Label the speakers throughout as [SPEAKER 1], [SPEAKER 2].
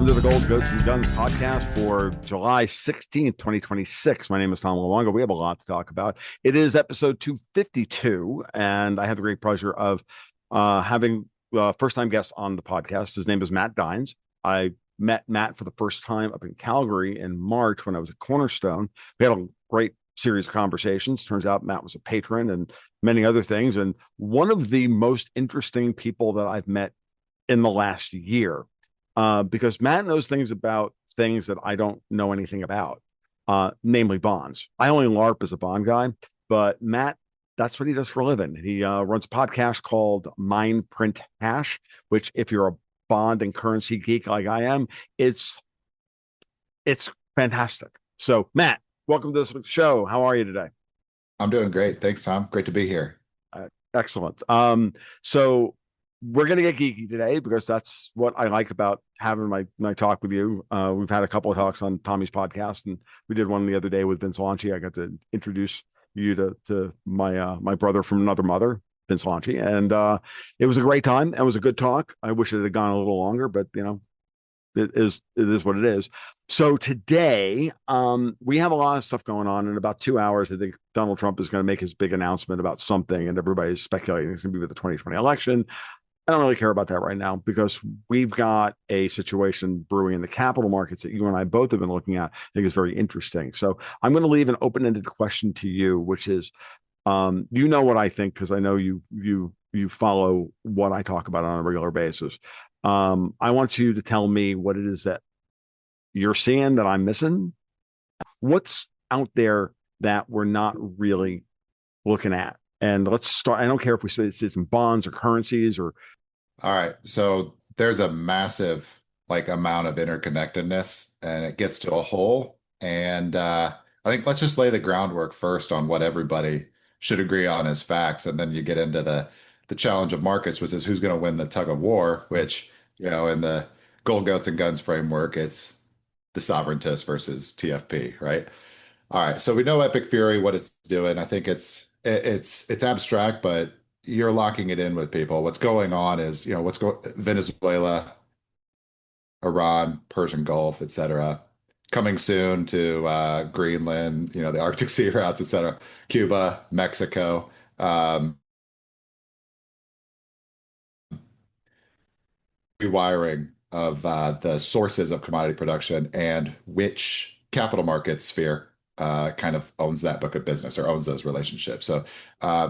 [SPEAKER 1] Welcome to the Gold Goats and Guns podcast for July 16th, 2026. My name is Tom Luongo. We have a lot to talk about. It is episode 252, and I have the great pleasure of having a first-time guest on the podcast. His name is Matt Dines. I met Matt for the first time up in Calgary in March when I was at Cornerstone. We had a great series of conversations. Turns out Matt was a patron and many other things, and one of the most interesting people that I've met in the last year. Because Matt knows things about things that I don't know anything about, namely bonds. I only LARP as a bond guy, but Matt, that's what he does for a living. He runs a podcast called Mind Print Hash, which if you're a bond and currency geek like I am, it's fantastic. So Matt, welcome to this show. How are you today?
[SPEAKER 2] I'm doing great. Thanks, Tom. Great to be here.
[SPEAKER 1] Excellent. So we're going to get geeky today because that's what I like about having my talk with you. We've had a couple of talks on Tommy's podcast, and we did one the other day with Vince Lanci. I got to introduce you to my brother from another mother, Vince Lanci, and it was a great time. It was a good talk. I wish it had gone a little longer, but it is what it is. So today, we have a lot of stuff going on. In about 2 hours, I think Donald Trump is going to make his big announcement about something, and everybody's speculating it's going to be with the 2020 election. I don't really care about that right now because we've got a situation brewing in the capital markets that you and I both have been looking at. I think is very interesting. So I'm going to leave an open-ended question to you, which is, you know what I think because I know you follow what I talk about on a regular basis. I want you to tell me what it is that you're seeing that I'm missing. What's out there that we're not really looking at? And let's start. I don't care if we say it's in bonds or currencies or.
[SPEAKER 2] All right. So there's a massive amount of interconnectedness and it gets to a whole. And I think let's just lay the groundwork first on what everybody should agree on as facts. And then you get into the challenge of markets, which is who's going to win the tug of war, which, in the gold, goats, and guns framework, it's the sovereigntists versus TFP, right? All right, so we know Epic Fury, what it's doing. I think it's abstract, but you're locking it in with people. What's going on is, Venezuela, Iran, Persian Gulf, etc. Coming soon to Greenland, the Arctic Sea routes, etc. Cuba, Mexico. Rewiring of the sources of commodity production and which capital market sphere kind of owns that book of business or owns those relationships. So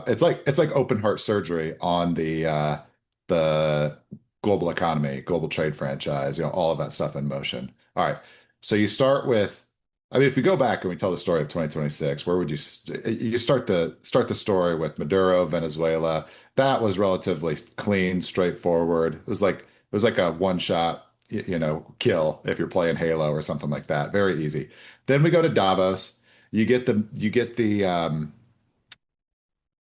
[SPEAKER 2] it's like open heart surgery on the global economy, global trade franchise, all of that stuff in motion. All right. So you start with, I mean, if we go back and we tell the story of 2026, where would you start the story with Maduro, Venezuela? That was relatively clean, straightforward. It was like a one shot, kill if you're playing Halo or something like that. Very easy. Then we go to Davos. You get the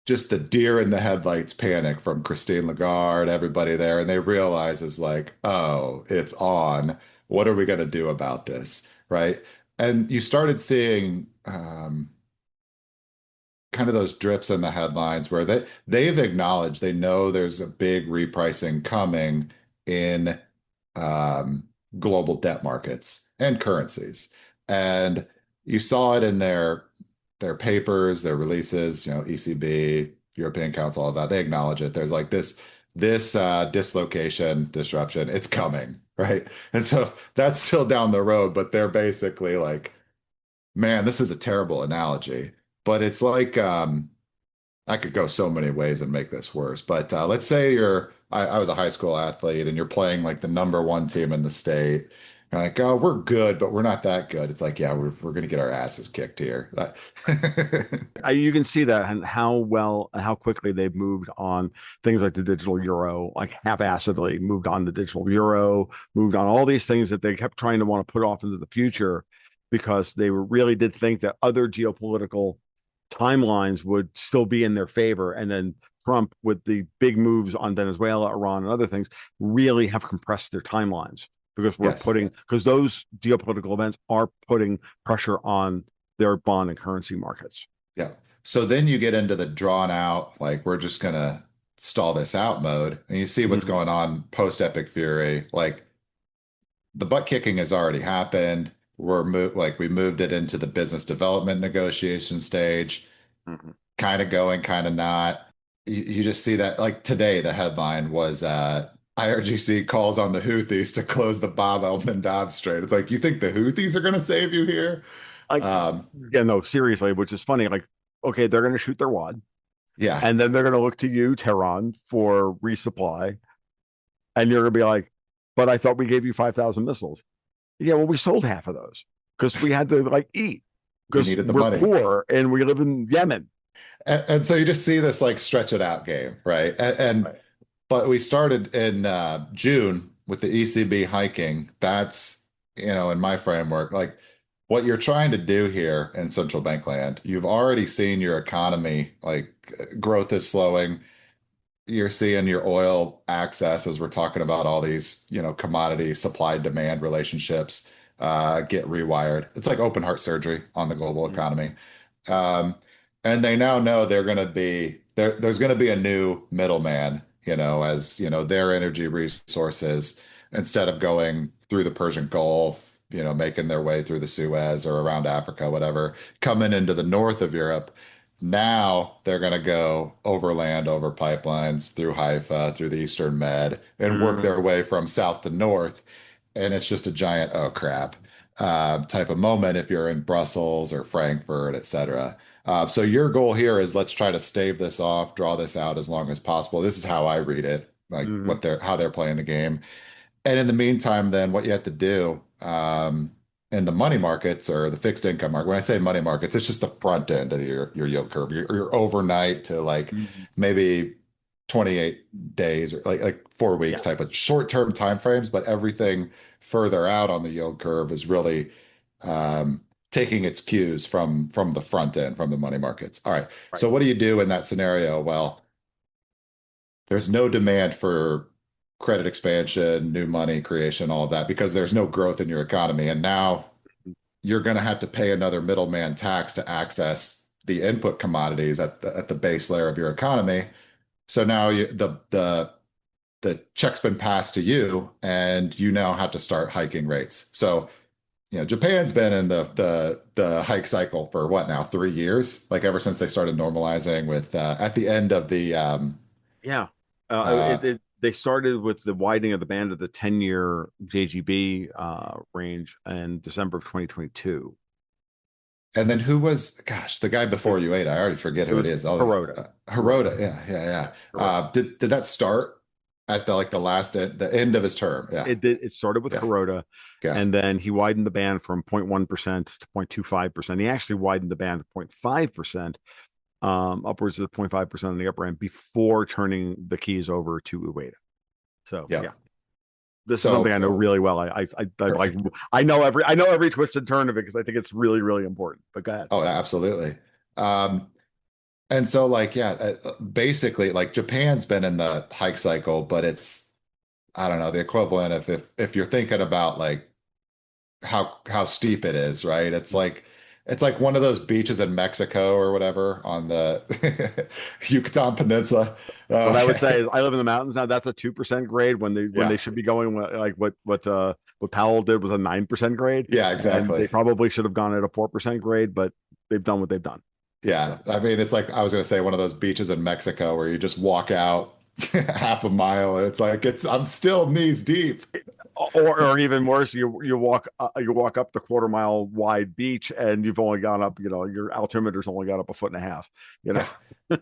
[SPEAKER 2] just the deer in the headlights panic from Christine Lagarde, everybody there, and they realize is like, oh, it's on. What are we going to do about this? Right. And you started seeing kind of those drips in the headlines where they've acknowledged they know there's a big repricing coming in um, global debt markets and currencies. And you saw it in their papers, their releases, ECB, European Council, all of that. They acknowledge it. There's like this dislocation, disruption, it's coming, right? And so that's still down the road, but they're basically like, man, this is a terrible analogy, but it's like I could go so many ways and make this worse. But let's say I was a high school athlete and you're playing like the number one team in the state. You're like, oh, we're good, but we're not that good. It's like, yeah, we're gonna get our asses kicked here.
[SPEAKER 1] You can see that and how quickly they've moved on things like the digital euro, like half-assedly moved on the digital euro, moved on all these things that they kept trying to want to put off into the future because they really did think that other geopolitical timelines would still be in their favor. And then Trump, with the big moves on Venezuela, Iran, and other things, really have compressed their timelines
[SPEAKER 2] Yes.
[SPEAKER 1] because those geopolitical events are putting pressure on their bond and currency markets.
[SPEAKER 2] Yeah. So then you get into the drawn out, like we're just gonna stall this out mode, and you see what's
[SPEAKER 1] Mhm.
[SPEAKER 2] going on post Epic Fury. Like the butt kicking has already happened. We moved it into the business development negotiation stage,
[SPEAKER 1] Mhm.
[SPEAKER 2] kind of going, kind of not. You just see that like today, the headline was IRGC calls on the Houthis to close the Bab el-Mandab Strait. It's like, you think the Houthis are going to save you here?
[SPEAKER 1] Like,
[SPEAKER 2] Um,
[SPEAKER 1] yeah, no, seriously, which is funny. Like, okay, they're going to shoot their wad,
[SPEAKER 2] yeah,
[SPEAKER 1] and then they're going to look to you, Tehran, for resupply, and you're going to be like, "But I thought we gave you 5,000 missiles." Yeah, well, we sold half of those because we had to like eat
[SPEAKER 2] we
[SPEAKER 1] because
[SPEAKER 2] needed the
[SPEAKER 1] we're
[SPEAKER 2] money.
[SPEAKER 1] poor and we live in Yemen.
[SPEAKER 2] And so you just see this like stretch it out game, right?
[SPEAKER 1] Right.
[SPEAKER 2] But we started in June with the ECB hiking. That's, in my framework, like what you're trying to do here in central bank land. You've already seen your economy, like growth is slowing. You're seeing your oil access as we're talking about all these, commodity supply demand relationships get rewired. It's like open heart surgery on the global
[SPEAKER 1] Mhm.
[SPEAKER 2] economy. Um, and they now know they're going to be there. There's going to be a new middleman, as their energy resources, instead of going through the Persian Gulf, making their way through the Suez or around Africa, whatever, coming into the north of Europe. Now they're going to go overland, over pipelines, through Haifa, through the Eastern Med, and work their
[SPEAKER 1] Mhm.
[SPEAKER 2] way from south to north. And it's just a giant, oh crap, type of moment if you're in Brussels or Frankfurt, et cetera. So your goal here is let's try to stave this off, draw this out as long as possible. This is how I read it, like
[SPEAKER 1] Mhm.
[SPEAKER 2] how they're playing the game. And in the meantime, then what you have to do in the money markets or the fixed income market, when I say money markets, it's just the front end of your yield curve, your overnight to like
[SPEAKER 1] Mhm.
[SPEAKER 2] maybe 28 days or like 4 weeks
[SPEAKER 1] Yeah.
[SPEAKER 2] type of short-term time frames, but everything further out on the yield curve is really taking its cues from the front end, from the money markets. All right.
[SPEAKER 1] Right.
[SPEAKER 2] So what do you do in that scenario? Well, there's no demand for credit expansion, new money creation, all of that, because there's no growth in your economy. And now you're going to have to pay another middleman tax to access the input commodities at the base layer of your economy. So now the check's been passed to you, and you now have to start hiking rates. So Japan's been in the hike cycle for what now, 3 years? Like ever since they started normalizing with at the end of the
[SPEAKER 1] Yeah.
[SPEAKER 2] uh,
[SPEAKER 1] They started with the widening of the band of the 10-year JGB range in December of 2022.
[SPEAKER 2] And then who was, gosh, the guy
[SPEAKER 1] It,
[SPEAKER 2] before you ate? I already forget
[SPEAKER 1] it
[SPEAKER 2] who it
[SPEAKER 1] was
[SPEAKER 2] is. Oh,
[SPEAKER 1] Hirota. Hirota.
[SPEAKER 2] Hirota. Yeah, yeah, yeah.
[SPEAKER 1] Hirota.
[SPEAKER 2] Did that start at the end of his term? Yeah,
[SPEAKER 1] It did. It started with
[SPEAKER 2] yeah,
[SPEAKER 1] Hirota,
[SPEAKER 2] yeah.
[SPEAKER 1] and then he widened the band from 0.1% to 0.25%. He actually widened the band to 0.5%, upwards of 0.5% on the upper end before turning the keys over to Ueda. So yeah,
[SPEAKER 2] Yep.
[SPEAKER 1] this is something
[SPEAKER 2] So
[SPEAKER 1] I know really well. I like
[SPEAKER 2] perfect.
[SPEAKER 1] I know every twist and turn of it because I think it's really really important. But go ahead.
[SPEAKER 2] Oh, absolutely. Um, and so like, yeah, basically like Japan's been in the hike cycle, but it's, I don't know, the equivalent of if you're thinking about like how steep it is, right? It's like one of those beaches in Mexico or whatever on the Yucatan Peninsula.
[SPEAKER 1] What I would say
[SPEAKER 2] Okay.
[SPEAKER 1] is I live in the mountains now. That's a 2% grade when they
[SPEAKER 2] Yeah.
[SPEAKER 1] should be going like what Powell did was a 9% grade,
[SPEAKER 2] Yeah,
[SPEAKER 1] and they
[SPEAKER 2] exactly.
[SPEAKER 1] probably should have gone at a 4% grade, but they've done what they've done.
[SPEAKER 2] Yeah.
[SPEAKER 1] So
[SPEAKER 2] I mean, it's like I was gonna say one of those beaches in Mexico where you just walk out half a mile and it's like I'm still knees deep.
[SPEAKER 1] or even worse, you walk up the quarter-mile wide beach and you've only gone up, your altimeter's only got up a foot and a half, you know.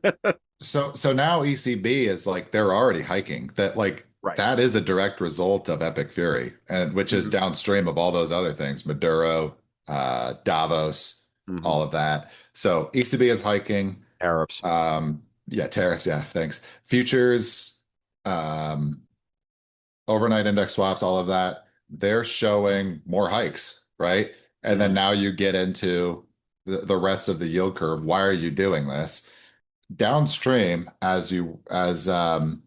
[SPEAKER 2] Yeah. So now ECB is like they're already hiking. That like
[SPEAKER 1] Right.
[SPEAKER 2] that is a direct result of Epic Fury, and which is
[SPEAKER 1] Mhm.
[SPEAKER 2] downstream of all those other things, Maduro, Davos,
[SPEAKER 1] Mhm.
[SPEAKER 2] all of that. So ECB is hiking.
[SPEAKER 1] Tariffs.
[SPEAKER 2] Yeah, tariffs. Yeah, thanks. Futures, um, overnight index swaps, all of that. They're showing more hikes, right? And then
[SPEAKER 1] Mhm.
[SPEAKER 2] now you get into the rest of the yield curve. Why are you doing this? Downstream as you want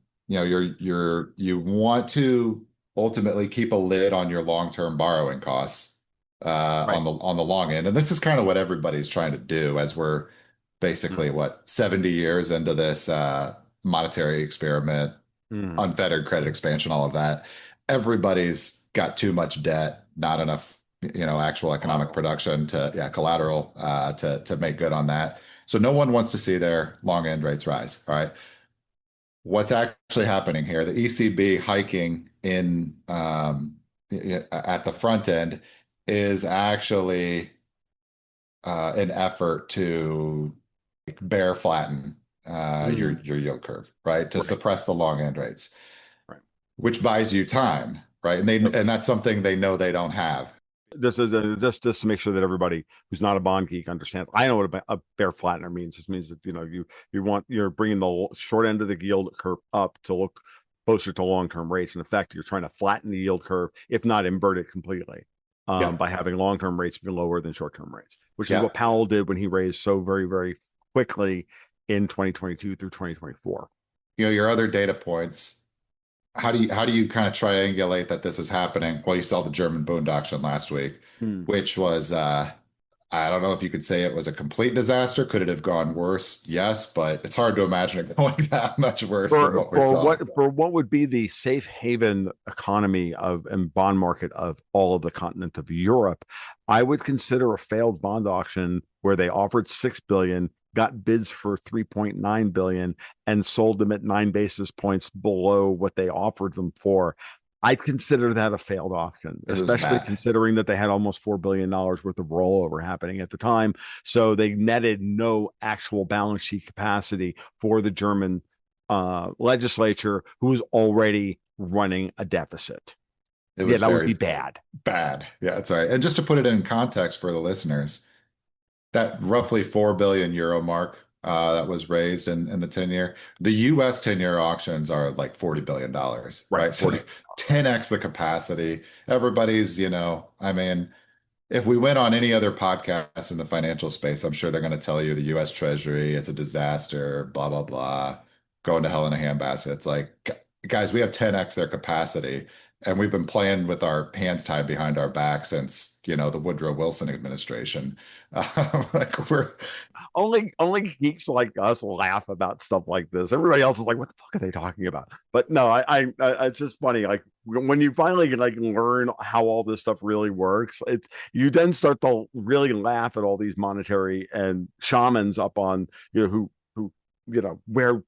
[SPEAKER 2] to ultimately keep a lid on your long-term borrowing costs
[SPEAKER 1] Right.
[SPEAKER 2] on the long end, and this is kind of what everybody's trying to do as we're basically
[SPEAKER 1] Mhm.
[SPEAKER 2] what 70 years into this monetary experiment,
[SPEAKER 1] Mhm.
[SPEAKER 2] unfettered credit expansion, all of that. Everybody's got too much debt, not enough, actual economic
[SPEAKER 1] Collateral.
[SPEAKER 2] production to, yeah, collateral to make good on that. So no one wants to see their long end rates rise. All right. What's actually happening here? The ECB hiking in at the front end is actually an effort to bear flatten your
[SPEAKER 1] Mhm.
[SPEAKER 2] yield curve, right? To
[SPEAKER 1] Right.
[SPEAKER 2] suppress the long end rates,
[SPEAKER 1] Right.
[SPEAKER 2] which buys you time, right? And that's something they know they don't have.
[SPEAKER 1] This is just to make sure that everybody who's not a bond geek understands. I know what a bear flattener means. This means that you're bringing the short end of the yield curve up to look closer to long-term rates. In effect, you're trying to flatten the yield curve, if not invert it completely,
[SPEAKER 2] Yep.
[SPEAKER 1] by having long-term rates be lower than short-term rates, which is what
[SPEAKER 2] Yep.
[SPEAKER 1] Powell did when he raised so very, very quickly in 2022 through 2024.
[SPEAKER 2] Your other data points. How do you kind of triangulate that this is happening? Well, you saw the German bond auction last week,
[SPEAKER 1] Hmm.
[SPEAKER 2] which was I don't know if you could say it was a complete disaster. Could it have gone worse? Yes, but it's hard to imagine it going that much worse than
[SPEAKER 1] for
[SPEAKER 2] what we
[SPEAKER 1] for
[SPEAKER 2] saw.
[SPEAKER 1] what for what would be the safe haven economy of and bond market of all of the continent of Europe, I would consider a failed bond auction where they offered 6 billion, got bids for 3.9 billion, and sold them at 9 basis points below what they offered them for. I'd consider that a failed auction,
[SPEAKER 2] It was
[SPEAKER 1] especially
[SPEAKER 2] bad.
[SPEAKER 1] considering that they had almost $4 billion worth of rollover happening at the time. So they netted no actual balance sheet capacity for the German legislature who is already running a deficit.
[SPEAKER 2] It
[SPEAKER 1] Yeah,
[SPEAKER 2] was
[SPEAKER 1] that would
[SPEAKER 2] very
[SPEAKER 1] be bad.
[SPEAKER 2] bad. Yeah, that's right. And just to put it in context for the listeners, that roughly 4 billion euro mark that was raised in the 10-year, the US 10-year auctions are like $40 billion,
[SPEAKER 1] Right.
[SPEAKER 2] right? So
[SPEAKER 1] 40.
[SPEAKER 2] 10x the capacity. Everybody's, I mean, if we went on any other podcast in the financial space, I'm sure they're going to tell you the US Treasury, it's a disaster, blah, blah, blah, going to hell in a handbasket. It's like, guys, we have 10x their capacity, and we've been playing with our hands tied behind our back since, the Woodrow Wilson administration. Like
[SPEAKER 1] Only geeks like us laugh about stuff like this. Everybody else is like, "What the fuck are they talking about?" But no, it's just funny. Like when you finally like learn how all this stuff really works, it's you then start to really laugh at all these monetary and shamans up on who wear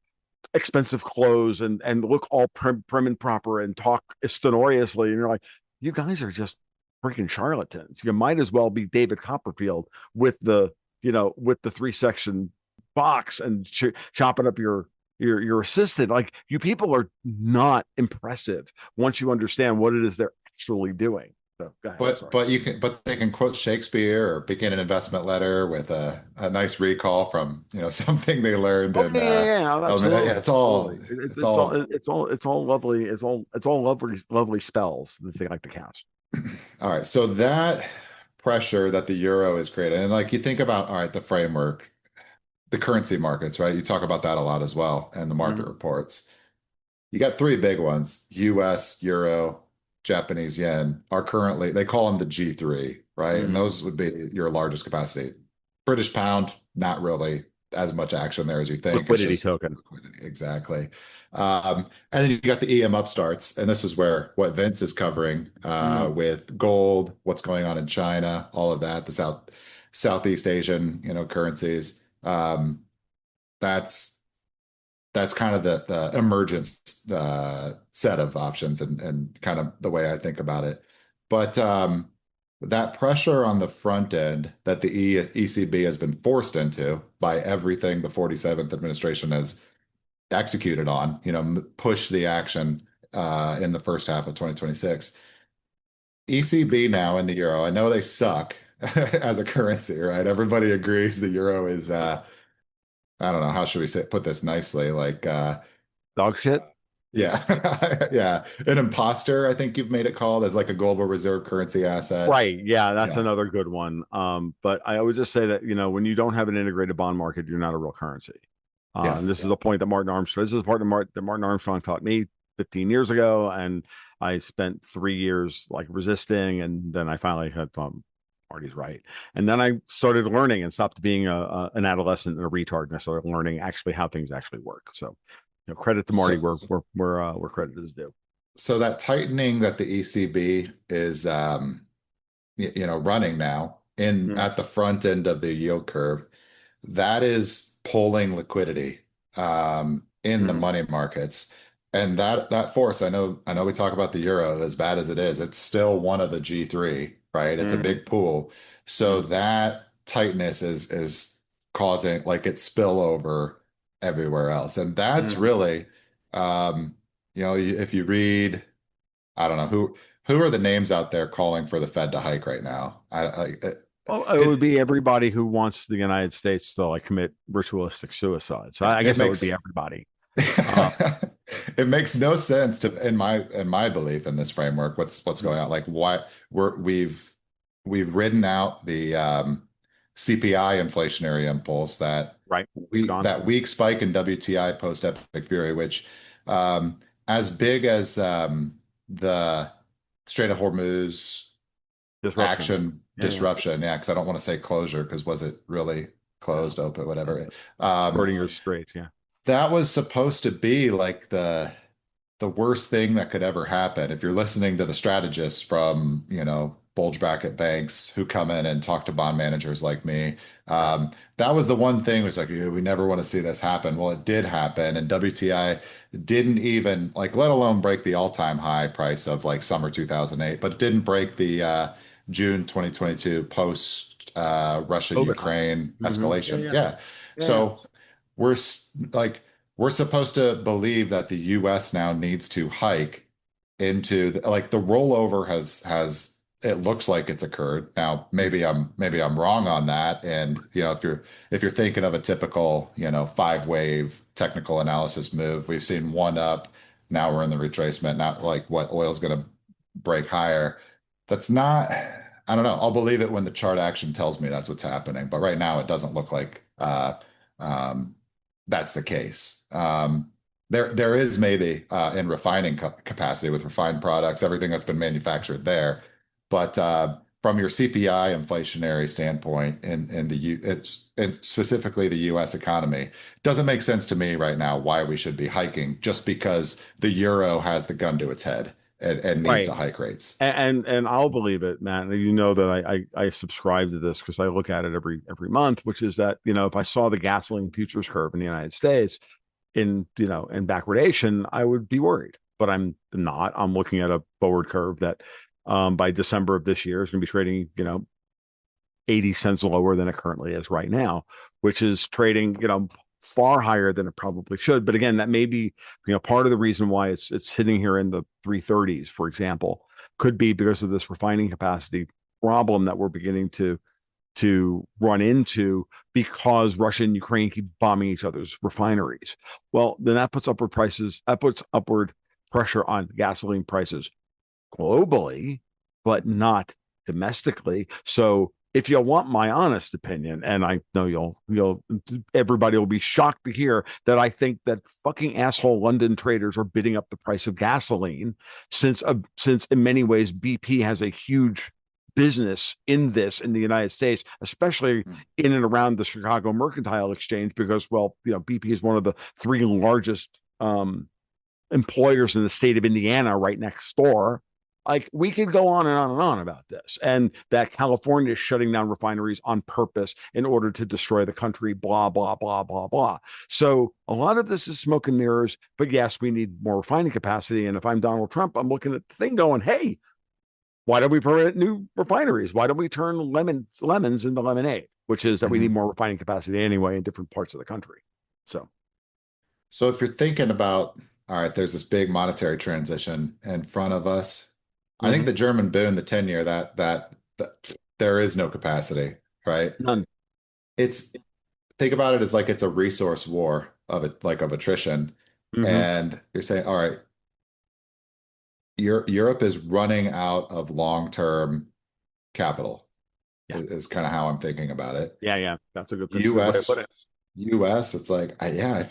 [SPEAKER 1] expensive clothes and look all prim and proper and talk stenouriously, and you're like, you guys are just freaking charlatans. You might as well be David Copperfield with the 3 section box and chopping up your assistant. Like, you people are not impressive once you understand what it is they're actually doing. So go ahead. I'm
[SPEAKER 2] But
[SPEAKER 1] sorry.
[SPEAKER 2] they can quote Shakespeare or begin an investment letter with a nice recall from something they learned
[SPEAKER 1] Oh
[SPEAKER 2] in
[SPEAKER 1] yeah, yeah, yeah,
[SPEAKER 2] elementary. Yeah,
[SPEAKER 1] absolutely, absolutely.
[SPEAKER 2] it's all
[SPEAKER 1] It's all lovely. It's all lovely spells that they like to cast.
[SPEAKER 2] all right. So that pressure that the euro is creating, and like you think about, all right, the framework, the currency markets, right? You talk about that a lot as well, and the market
[SPEAKER 1] Mhm.
[SPEAKER 2] reports. You got three big ones: US, Euro, Japanese yen are currently, they call them the G3, right? And
[SPEAKER 1] Mhm.
[SPEAKER 2] those would be your largest capacity. British pound, not really as much action there as you think. It's
[SPEAKER 1] Liquidity
[SPEAKER 2] just
[SPEAKER 1] token.
[SPEAKER 2] liquidity. Exactly. And then you got the EM upstarts. And this is where what Vince is covering
[SPEAKER 1] Mhm.
[SPEAKER 2] with gold, what's going on in China, all of that, the Southeast Asian, currencies. That's that's kind of the emergence set of options and kind of the way I think about it. But that pressure on the front end that the ECB has been forced into by everything the 47th administration has executed on, push the action in the first half of 2026. ECB now in the euro, I know they suck as a currency, right? Everybody agrees the euro is I don't know, how should we put this nicely? Like
[SPEAKER 1] Dog shit.
[SPEAKER 2] yeah. Yeah. An imposter, I think you've made it called, as like a global reserve currency asset.
[SPEAKER 1] Right. Yeah, that's
[SPEAKER 2] Yeah.
[SPEAKER 1] another good one. But I would just say that, when you don't have an integrated bond market, you're not a real currency.
[SPEAKER 2] Yeah.
[SPEAKER 1] And this is a point that this is a part of that Martin Armstrong taught me 15 years ago. And I spent 3 years like resisting. And then I finally had Marty's right. And then I started learning and stopped being an adolescent and a retard. And I started learning actually how things actually work. So, credit to Marty
[SPEAKER 2] So
[SPEAKER 1] where credit is due.
[SPEAKER 2] so that tightening that the ECB is running now in
[SPEAKER 1] Mm,
[SPEAKER 2] at the front end of the yield curve, that is pulling liquidity in the
[SPEAKER 1] mm,
[SPEAKER 2] money markets. And that force, I know we talk about the euro as bad as it is, it's still one of the G3, right? It's a
[SPEAKER 1] mm,
[SPEAKER 2] big pool. So
[SPEAKER 1] mm,
[SPEAKER 2] that tightness is causing like it spill over everywhere else. And that's
[SPEAKER 1] mm.
[SPEAKER 2] really if you read, I don't know who are the names out there calling for the Fed to hike right now.
[SPEAKER 1] Well, it would
[SPEAKER 2] It
[SPEAKER 1] be everybody who wants the United States to like commit ritualistic suicide. So I
[SPEAKER 2] it
[SPEAKER 1] guess it would be
[SPEAKER 2] makes
[SPEAKER 1] everybody. Uh,
[SPEAKER 2] it makes no sense to in my belief in this framework what's going on, like what we've ridden out the CPI inflationary impulse,
[SPEAKER 1] right. It's gone.
[SPEAKER 2] that weak spike in WTI post Epic Fury, which as big as the Strait of Hormuz
[SPEAKER 1] Disruption.
[SPEAKER 2] action
[SPEAKER 1] Yeah, yeah.
[SPEAKER 2] disruption, yeah, because I don't want to say closure, because was it really
[SPEAKER 1] No.
[SPEAKER 2] closed, open, whatever. um
[SPEAKER 1] Schrodinger straight. Yeah.
[SPEAKER 2] that was supposed to be like the worst thing that could ever happen. If you're listening to the strategists from, bulge bracket banks who come in and talk to bond managers like me,
[SPEAKER 1] Right.
[SPEAKER 2] that was the one thing was like, "Yeah, we never want to see this happen." Well, it did happen, and WTI didn't even like, let alone break the all-time high price of like summer 2008, but it didn't break the June 2022 post
[SPEAKER 1] COVID high.
[SPEAKER 2] Russia-Ukraine
[SPEAKER 1] Yeah,
[SPEAKER 2] escalation.
[SPEAKER 1] yeah.
[SPEAKER 2] Yeah.
[SPEAKER 1] Yeah, yeah.
[SPEAKER 2] So we're like we're supposed to believe that the US now needs to hike into like the rollover has it looks like it's occurred. Now,
[SPEAKER 1] Mm.
[SPEAKER 2] maybe I'm wrong on that. And if you're thinking of a typical, five wave technical analysis move, we've seen one up, now we're in the retracement, not like what oil's going to break higher. That's not, I don't know. I'll believe it when the chart action tells me that's what's happening. But right now it doesn't look like um, that's the case. There is maybe in refining capacity with refined products, everything that's been manufactured there, but from your CPI inflationary standpoint in it's specifically the U.S. economy, it doesn't make sense to me right now why we should be hiking just because the euro has the gun to its head and needs to
[SPEAKER 1] Right.
[SPEAKER 2] hike rates.
[SPEAKER 1] And I'll believe it, Matt. You know that I subscribe to this because I look at it every month, which is that, if I saw the gasoline futures curve in the United States in backwardation, I would be worried. But I'm not. I'm looking at a forward curve that by December of this year is going to be trading, 80 cents lower than it currently is right now, which is trading, far higher than it probably should. But again, that may be, part of the reason why it's sitting here in the 330s, for example, could be because of this refining capacity problem that we're beginning to run into because Russia and Ukraine keep bombing each other's refineries. Well, then that puts upward pressure on gasoline prices globally, but not domestically. So if you want my honest opinion, and I know everybody will be shocked to hear that I think that fucking asshole London traders are bidding up the price of gasoline, since in many ways BP has a huge business in the United States, especially in and around the Chicago Mercantile Exchange, because BP is one of the three largest employers in the state of Indiana right next door. Like we could go on and on and on about this, and that California is shutting down refineries on purpose in order to destroy the country, blah, blah, blah, blah, blah. So a lot of this is smoke and mirrors, but yes, we need more refining capacity. And if I'm Donald Trump, I'm looking at the thing going, hey, why don't we permit new refineries? Why don't we turn lemons into lemonade? Which is that we need
[SPEAKER 2] Mhm.
[SPEAKER 1] more refining capacity anyway in different parts of the country. So,
[SPEAKER 2] So if you're thinking about, all right, there's this big monetary transition in front of us. I think
[SPEAKER 1] mhm.
[SPEAKER 2] the German boon, the 10-year, that there is no capacity, right?
[SPEAKER 1] None.
[SPEAKER 2] It's think about it as like it's a resource war of it, like of attrition.
[SPEAKER 1] Hmm.
[SPEAKER 2] And you're saying, all right, Europe is running out of long-term capital,
[SPEAKER 1] Yeah.
[SPEAKER 2] is kind of how I'm thinking about it.
[SPEAKER 1] Yeah. Yeah. That's a good way to put
[SPEAKER 2] US,
[SPEAKER 1] it.
[SPEAKER 2] US, it's like, yeah,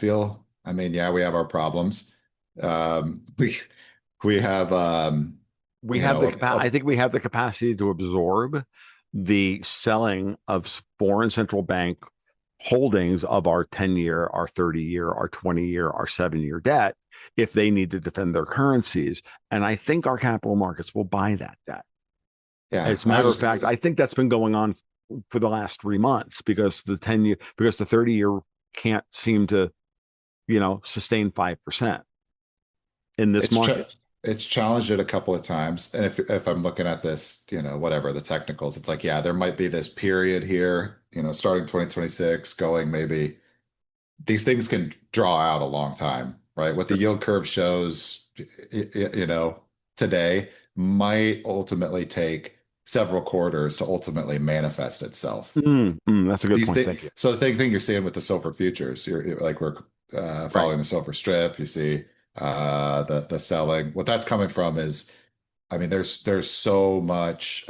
[SPEAKER 2] I mean, yeah, we have our problems. We have,
[SPEAKER 1] We have the
[SPEAKER 2] a
[SPEAKER 1] capacity. I think we have the capacity to absorb the selling of foreign central bank holdings of our 10-year, our 30-year, our 20-year, our 7-year debt. if they need to defend their currencies. And I think our capital markets will buy that debt.
[SPEAKER 2] Yeah,
[SPEAKER 1] As a matter of fact, I think that's been going on for the last 3 months because the 30-year can't seem to, sustain 5% in this
[SPEAKER 2] it's
[SPEAKER 1] market.
[SPEAKER 2] it's challenged it a couple of times. And if I'm looking at this, whatever the technicals, it's like, yeah, there might be this period here, starting 2026, going maybe these things can draw out a long time, right? What the yield curve shows, today might ultimately take several quarters to ultimately manifest itself.
[SPEAKER 1] That's a good
[SPEAKER 2] These
[SPEAKER 1] point.
[SPEAKER 2] things,
[SPEAKER 1] Thank you.
[SPEAKER 2] so the thing you're seeing with the silver futures, you're like we're
[SPEAKER 1] Right.
[SPEAKER 2] following the silver strip. You see the selling. What that's coming from is, I mean, there's so much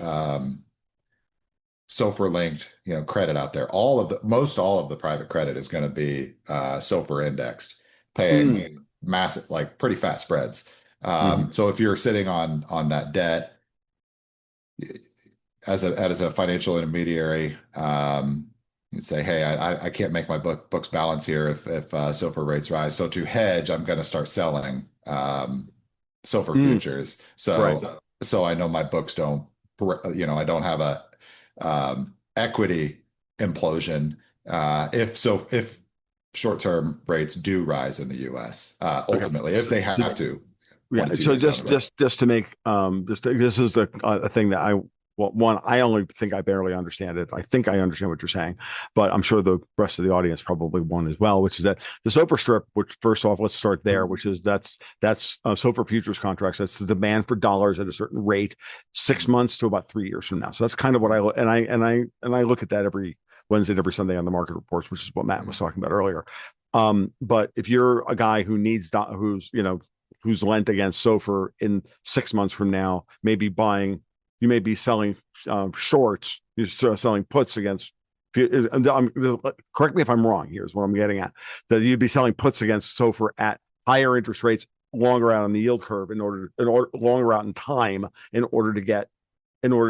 [SPEAKER 2] SOFR linked, credit out there. All of the private credit is going to be SOFR indexed,
[SPEAKER 1] Mm,
[SPEAKER 2] paying massive, like pretty fat spreads.
[SPEAKER 1] mhm.
[SPEAKER 2] So if you're sitting on that debt as a financial intermediary, you'd say, hey, I can't make my books balance here if SOFR rates rise. So to hedge, I'm going to start selling SOFR
[SPEAKER 1] Mm,
[SPEAKER 2] futures.
[SPEAKER 1] right.
[SPEAKER 2] So I know my books don't, I don't have a equity implosion if short-term rates do rise in the US,
[SPEAKER 1] Okay.
[SPEAKER 2] ultimately, if
[SPEAKER 1] So,
[SPEAKER 2] they
[SPEAKER 1] so
[SPEAKER 2] have to
[SPEAKER 1] yeah.
[SPEAKER 2] 1 to 2
[SPEAKER 1] So
[SPEAKER 2] years down the road.
[SPEAKER 1] just to make this is the a thing that one, I only think I barely understand it. I think I understand what you're saying, but I'm sure the rest of the audience probably won't as well. Which is that the SOFR strip, which first off, let's start there, which is that's SOFR futures contracts. That's the demand for dollars at a certain rate, 6 months to about 3 years from now. So that's kind of what I look at that every Wednesday and every Sunday on the market reports, which is what Matt was talking about earlier. But if you're a guy who who's lent against SOFR in 6 months from now, you may be selling shorts, you're selling puts against. Correct me if I'm wrong. Here's what I'm getting at: that you'd be selling puts against SOFR at higher interest rates, longer out on the yield curve, longer out in time, in order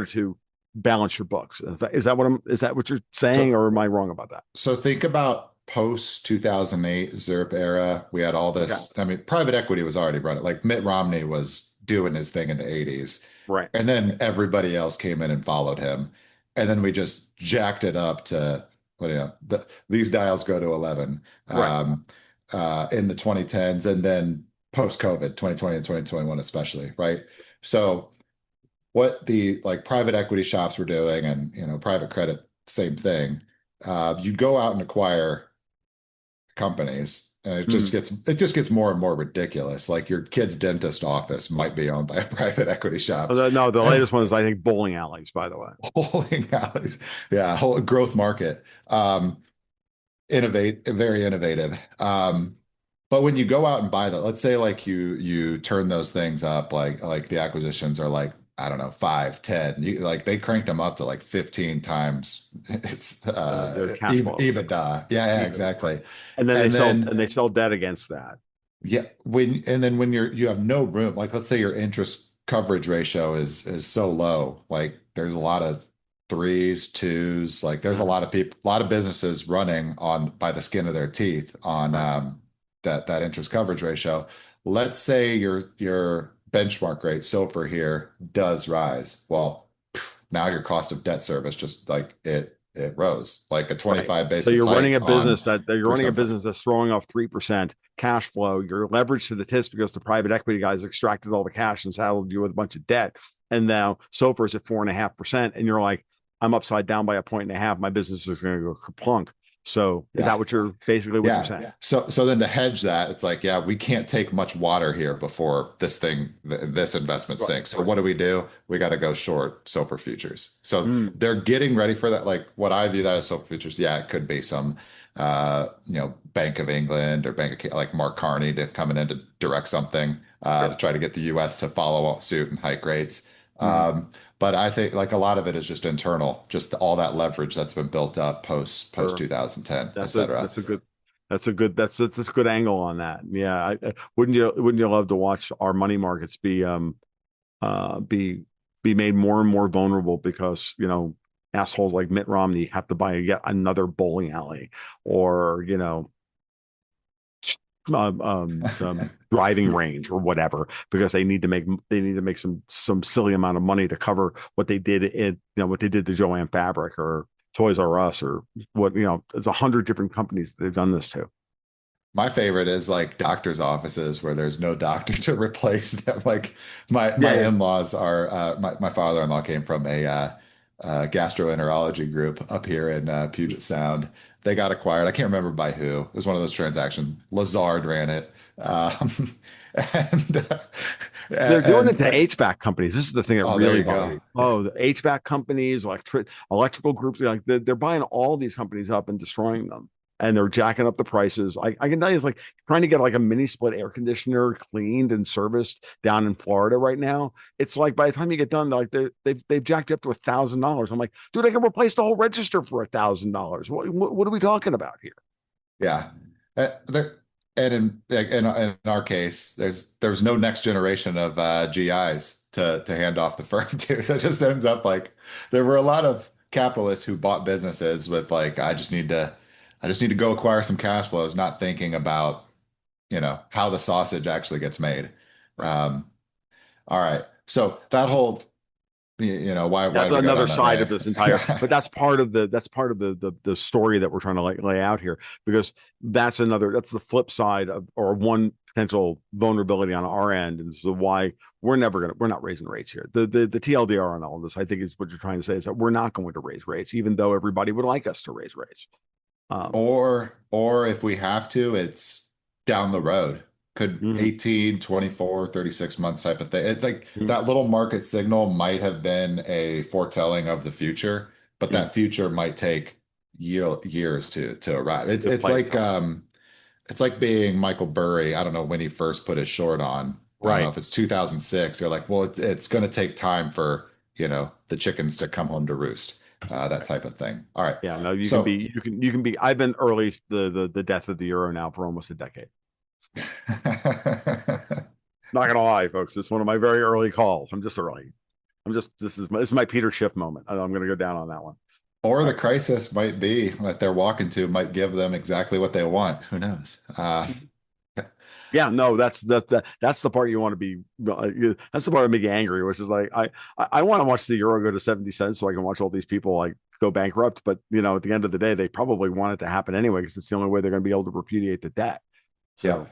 [SPEAKER 1] to balance your books. Is that what you're saying,
[SPEAKER 2] So
[SPEAKER 1] or am I wrong about that?
[SPEAKER 2] So think about post 2008 ZERP era. We had all
[SPEAKER 1] Okay.
[SPEAKER 2] this. I mean, private equity was already running. Like Mitt Romney was doing his thing in the 80s.
[SPEAKER 1] Right.
[SPEAKER 2] And then everybody else came in and followed him. And then we just jacked it up to, these dials go to 11
[SPEAKER 1] Right.
[SPEAKER 2] in the 2010s. And then post COVID, 2020 and 2021, especially, right? So what the like private equity shops were doing and private credit, same thing. You go out and acquire companies and
[SPEAKER 1] Mm.
[SPEAKER 2] it just gets more and more ridiculous. Like your kid's dentist office might be owned by a private equity shop.
[SPEAKER 1] No, the latest one is, I think, bowling alleys, by the way.
[SPEAKER 2] Bowling alleys. Yeah, whole growth market. Very innovative. But when you go out and buy that, let's say like you turn those things up, like the acquisitions are like, I don't know, 5, 10. Like they cranked them up to like 15 times it's
[SPEAKER 1] The cash flow.
[SPEAKER 2] EBITDA. Yeah,
[SPEAKER 1] Even, right.
[SPEAKER 2] exactly.
[SPEAKER 1] And then
[SPEAKER 2] And
[SPEAKER 1] they
[SPEAKER 2] then
[SPEAKER 1] sell debt against that.
[SPEAKER 2] yeah, when you have no room, like let's say your interest coverage ratio is so low, like there's a lot of threes, twos, like there's a
[SPEAKER 1] Uh-huh.
[SPEAKER 2] lot of people, a lot of businesses running on by the skin of their teeth on
[SPEAKER 1] Right.
[SPEAKER 2] that interest coverage ratio. Let's say your benchmark rate, SOFR here, does rise. Well, now your cost of debt service just like it rose like a
[SPEAKER 1] Right.
[SPEAKER 2] 25
[SPEAKER 1] So
[SPEAKER 2] basis hike on
[SPEAKER 1] you're running a
[SPEAKER 2] 375.
[SPEAKER 1] business that's throwing off 3% cash flow. You're leveraged to the tits because the private equity guys extracted all the cash and saddled you with a bunch of debt. And now SOFR is at 4.5%. And you're like, I'm upside down by a point and a half. My business is going to go plunk. So is
[SPEAKER 2] Yeah.
[SPEAKER 1] that what you're
[SPEAKER 2] Yeah.
[SPEAKER 1] saying?
[SPEAKER 2] So then to hedge that, it's like, yeah, we can't take much water here before this investment
[SPEAKER 1] Right.
[SPEAKER 2] sinks. So what do? We got to go short SOFR futures. So
[SPEAKER 1] Mm,
[SPEAKER 2] they're getting ready for that. Like what I view that as SOFR futures. Yeah, it could be some, Bank of England or like Mark Carney to coming in to direct something to
[SPEAKER 1] sure.
[SPEAKER 2] try to get the U.S. to follow suit and hike rates.
[SPEAKER 1] Mm,
[SPEAKER 2] But I think like a lot of it is just internal, just all that leverage that's been built up post
[SPEAKER 1] sure.
[SPEAKER 2] 2010, et
[SPEAKER 1] That's a
[SPEAKER 2] cetera.
[SPEAKER 1] that's a good that's a good angle on that. Yeah, wouldn't you love to watch our money markets uh be be made more and more vulnerable because assholes like Mitt Romney have to buy yet another bowling alley, or driving range or whatever, because they need to make some silly amount of money to cover what they did what they did to Joanne Fabric or Toys R Us or what, there's 100 different companies they've done this to.
[SPEAKER 2] My favorite is like doctor's offices where there's no doctor to replace them. Like my
[SPEAKER 1] Yeah,
[SPEAKER 2] in-laws are my father-in-law came from a gastroenterology group up here in Puget Sound. They got acquired. I can't remember by who. It was one of those transactions. Lazard ran it. And
[SPEAKER 1] they're doing it
[SPEAKER 2] and
[SPEAKER 1] to HVAC companies. This is the thing that
[SPEAKER 2] oh, there
[SPEAKER 1] really
[SPEAKER 2] you
[SPEAKER 1] bothers
[SPEAKER 2] go.
[SPEAKER 1] me. Oh, the HVAC companies, electrical groups, like they're buying all these companies up and destroying them. And they're jacking up the prices. I can tell you, it's like trying to get like a mini split air conditioner cleaned and serviced down in Florida right now. It's like by the time you get done, like they've jacked it up to $1,000. I'm like, dude, I can replace the whole register for $1,000. What are we talking about here?
[SPEAKER 2] Yeah. There, and in our case, there's no next generation of GIs to hand off the firm to. So it just ends up like there were a lot of capitalists who bought businesses with like, I just need to go acquire some cash flows, not thinking about, how the sausage actually gets made.
[SPEAKER 1] Right.
[SPEAKER 2] Um, all right. So that whole, why
[SPEAKER 1] That's
[SPEAKER 2] did we go
[SPEAKER 1] another
[SPEAKER 2] down that
[SPEAKER 1] side of
[SPEAKER 2] way?
[SPEAKER 1] this entire, but that's part of the story that we're trying to like lay out here, because that's the flip side of, or one potential vulnerability on our end, and so why we're not raising rates here. The TLDR on all of this, I think, is what you're trying to say, is that we're not going to raise rates, even though everybody would like us to raise rates. Um,
[SPEAKER 2] Or if we have to, it's down the road. Could
[SPEAKER 1] mhm,
[SPEAKER 2] 18, 24, 36 months type of thing. It's like
[SPEAKER 1] mhm,
[SPEAKER 2] that little market signal might have been a foretelling of the future, but
[SPEAKER 1] mhm,
[SPEAKER 2] that future might take years to arrive. It's
[SPEAKER 1] to
[SPEAKER 2] it's
[SPEAKER 1] play
[SPEAKER 2] like
[SPEAKER 1] itself out.
[SPEAKER 2] um it's like being Michael Burry. I don't know when he first put his short on. I don't know
[SPEAKER 1] Right.
[SPEAKER 2] if it's 2006. You're like, well, it's going to take time for, the chickens to come home to roost, that
[SPEAKER 1] Right.
[SPEAKER 2] type of thing. All right.
[SPEAKER 1] Yeah, no,
[SPEAKER 2] So
[SPEAKER 1] you can be. I've been early the death of the euro now for almost a decade. Not gonna lie, folks. It's one of my very early calls. I'm just early. This is my Peter Schiff moment. I'm gonna go down on that one.
[SPEAKER 2] Or
[SPEAKER 1] All
[SPEAKER 2] the
[SPEAKER 1] right.
[SPEAKER 2] crisis might be that they're walking to might give them exactly what they want. Who knows?
[SPEAKER 1] Yeah, no, that's the part you want to be. That's the part that make you angry, which is like I want to watch the euro go to 70 cents so I can watch all these people like go bankrupt. But at the end of the day, they probably want it to happen anyway, because it's the only way they're going to be able to repudiate the debt.
[SPEAKER 2] Yep.
[SPEAKER 1] So.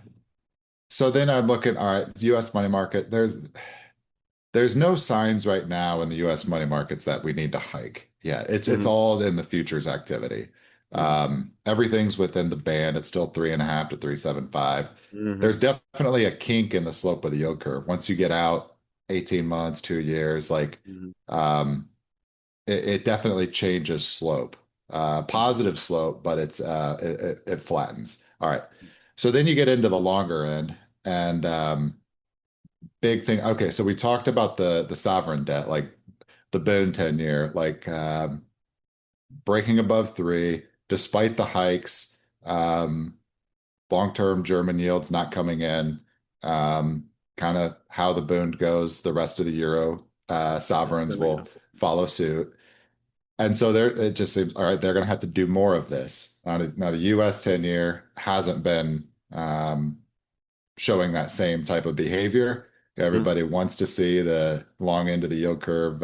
[SPEAKER 2] So then I'm looking, all right, US money market. There's no signs right now in the US money markets that we need to hike. Yeah, it's
[SPEAKER 1] Mhm,
[SPEAKER 2] all in the futures activity.
[SPEAKER 1] mhm,
[SPEAKER 2] Everything's within the band. It's still 3.5 to 3.75.
[SPEAKER 1] mhm,
[SPEAKER 2] There's definitely a kink in the slope of the yield curve. Once you get out 18 months, 2 years, like
[SPEAKER 1] mhm,
[SPEAKER 2] um, it definitely changes slope. Positive slope, but it flattens. All right. So then you get into the longer end, and big thing. Okay, so we talked about the sovereign debt, like the Boone 10-year, like breaking above three, despite the hikes. Long-term German yields not coming in. Um, kind of how the Bund goes, the rest of the euro sovereigns
[SPEAKER 1] mhm.
[SPEAKER 2] will follow suit. And so there, it just seems, all right, they're going to have to do more of this. Now the US 10-year hasn't been showing that same type of behavior.
[SPEAKER 1] Mhm,
[SPEAKER 2] Everybody wants to see the long end of the yield curve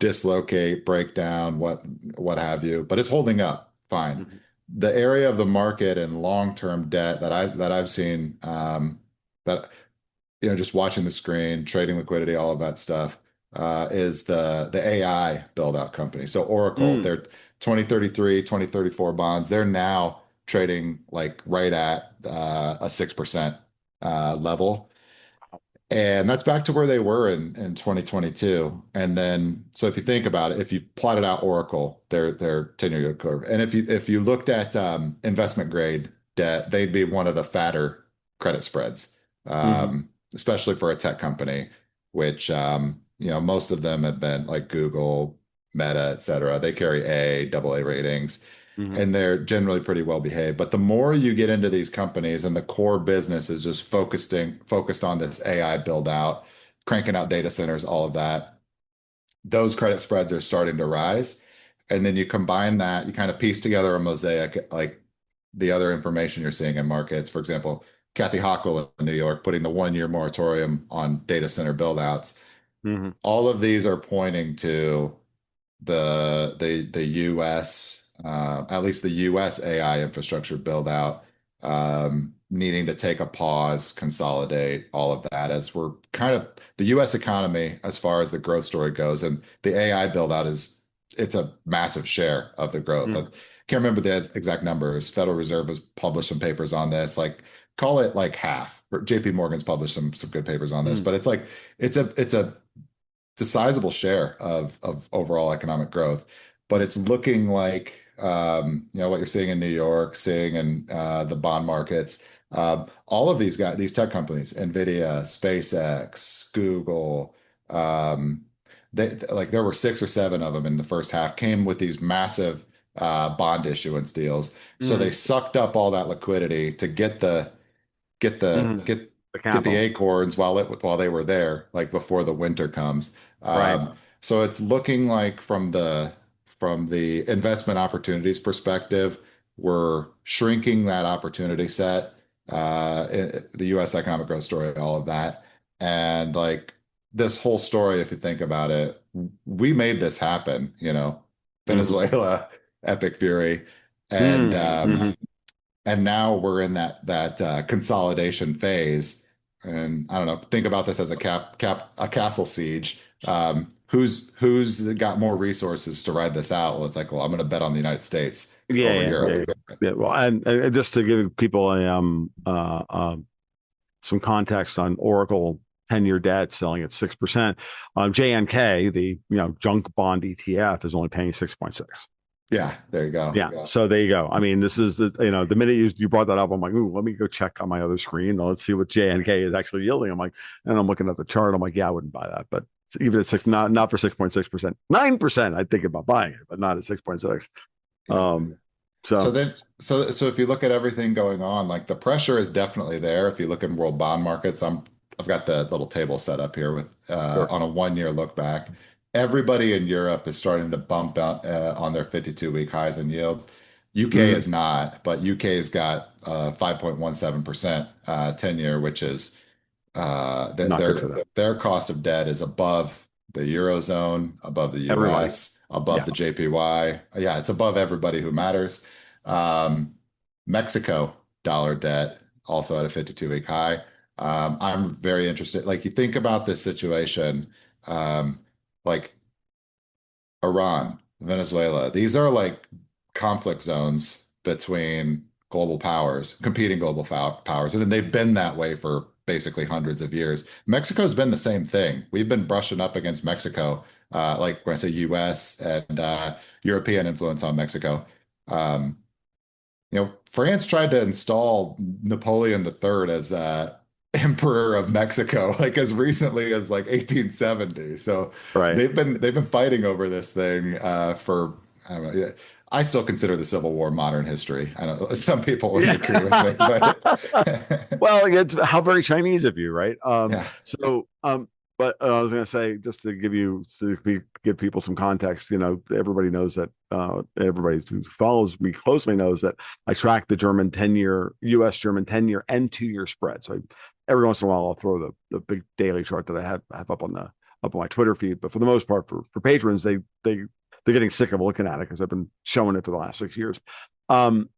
[SPEAKER 2] dislocate, break down, what have you, but it's holding up fine.
[SPEAKER 1] mhm,
[SPEAKER 2] The area of the market and long-term debt that I've seen that just watching the screen, trading liquidity, all of that stuff, is the AI build out company. So Oracle,
[SPEAKER 1] mhm.
[SPEAKER 2] they're 2033, 2034 bonds. They're now trading like right at a 6% level. And that's back to where they were in 2022. And then, so if you think about it, if you plotted out Oracle, their 10-year yield curve, and if you looked at investment grade debt, they'd be one of the fatter credit spreads,
[SPEAKER 1] Mhm,
[SPEAKER 2] especially for a tech company, which most of them have been like Google, Meta, et cetera. They carry AA ratings
[SPEAKER 1] mhm,
[SPEAKER 2] and they're generally pretty well behaved. But the more you get into these companies and the core business is just focused on this AI build out, cranking out data centers, all of that, those credit spreads are starting to rise. And then you combine that, you kind of piece together a mosaic, like the other information you're seeing in markets, for example, Kathy Hochul in New York putting the 1 year moratorium on data center build outs,
[SPEAKER 1] Hmm.
[SPEAKER 2] all of these are pointing to the US, at least the US AI infrastructure build out, needing to take a pause, consolidate all of that as we're kind of the US economy as far as the growth story goes, and the AI build out is it's a massive share of the growth. I
[SPEAKER 1] Hmm.
[SPEAKER 2] can't remember the exact numbers. Federal Reserve has published some papers on this, like call it like half. JP Morgan's published some good papers on this,
[SPEAKER 1] Hmm.
[SPEAKER 2] but it's like it's a sizable share of overall economic growth, but it's looking like what you're seeing in New York, seeing in the bond markets. All of these guys, these tech companies, NVIDIA, SpaceX, Google, they like there were 6 or 7 of them in the first half, came with these massive bond issuance deals. So they
[SPEAKER 1] Hmm.
[SPEAKER 2] sucked up all that liquidity to get the
[SPEAKER 1] Hmm.
[SPEAKER 2] get
[SPEAKER 1] The
[SPEAKER 2] get the
[SPEAKER 1] capital.
[SPEAKER 2] acorns while they were there, like before the winter comes.
[SPEAKER 1] Right.
[SPEAKER 2] So it's looking like from the investment opportunities perspective, we're shrinking that opportunity set, the U.S. economic growth story, all of that, and like this whole story, if you think about it, we made this happen.
[SPEAKER 1] Hmm.
[SPEAKER 2] Venezuela, epic fury, and
[SPEAKER 1] Hmm.
[SPEAKER 2] um,
[SPEAKER 1] Hmm.
[SPEAKER 2] and now we're in that consolidation phase. And I don't know, think about this as a castle siege. Who's got more resources to ride this out? Well, it's like, well, I'm going to bet on the United States
[SPEAKER 1] Yeah,
[SPEAKER 2] over
[SPEAKER 1] yeah, yeah,
[SPEAKER 2] Europe.
[SPEAKER 1] yeah. Yeah, well, and just to give people a some context on Oracle 10-year debt selling at 6%. JNK, the junk bond ETF, is only paying 6.6.
[SPEAKER 2] Yeah, there you go.
[SPEAKER 1] Yeah. So there you go. I mean, this is the minute you brought that up, I'm like, ooh, let me go check on my other screen. Let's see what JNK is actually yielding. I'm like, and I'm looking at the chart. I'm like, yeah, I wouldn't buy that. But even at six, not for 6.6%, 9%, I'd think about buying it, but not at 6.6.
[SPEAKER 2] Yeah.
[SPEAKER 1] Um,
[SPEAKER 2] So
[SPEAKER 1] so
[SPEAKER 2] then, so if you look at everything going on, like the pressure is definitely there. If you look in world bond markets, I've got the little table set up here with
[SPEAKER 1] sure.
[SPEAKER 2] on a 1 year look back. Everybody in Europe is starting to bump out on their 52-week highs in yields. UK
[SPEAKER 1] Mm-hmm.
[SPEAKER 2] is not, but UK's got 5.17% 10 year, which is
[SPEAKER 1] Not good for them.
[SPEAKER 2] their cost of debt is above the Eurozone, above the
[SPEAKER 1] Everybody.
[SPEAKER 2] US, above
[SPEAKER 1] Yeah.
[SPEAKER 2] the JPY. Yeah, it's above everybody who matters. Um, Mexico dollar debt also at a 52-week high. I'm very interested. Like you think about this situation, um, like Iran, Venezuela, these are like conflict zones between global powers, competing global powers. And they've been that way for basically hundreds of years. Mexico's been the same thing. We've been brushing up against Mexico, like when I say US and European influence on Mexico. Um, France tried to install Napoleon III as emperor of Mexico like as recently as like 1870. So
[SPEAKER 1] Right.
[SPEAKER 2] they've been fighting over this thing for I don't know. Yeah, I still consider the Civil War modern history. I know some people wouldn't agree with me,
[SPEAKER 1] Yeah.
[SPEAKER 2] but
[SPEAKER 1] Well, it's how very Chinese of you, right?
[SPEAKER 2] yeah,
[SPEAKER 1] But I was going to say, just to give people some context, everybody knows that everybody who follows me closely knows that I track the German 10-year, US German 10-year and 2-year spread. So every once in a while, I'll throw the big daily chart that I have up on my Twitter feed. But for the most part, for patrons, they're getting sick of looking at it because I've been showing it for the last 6 years. Um,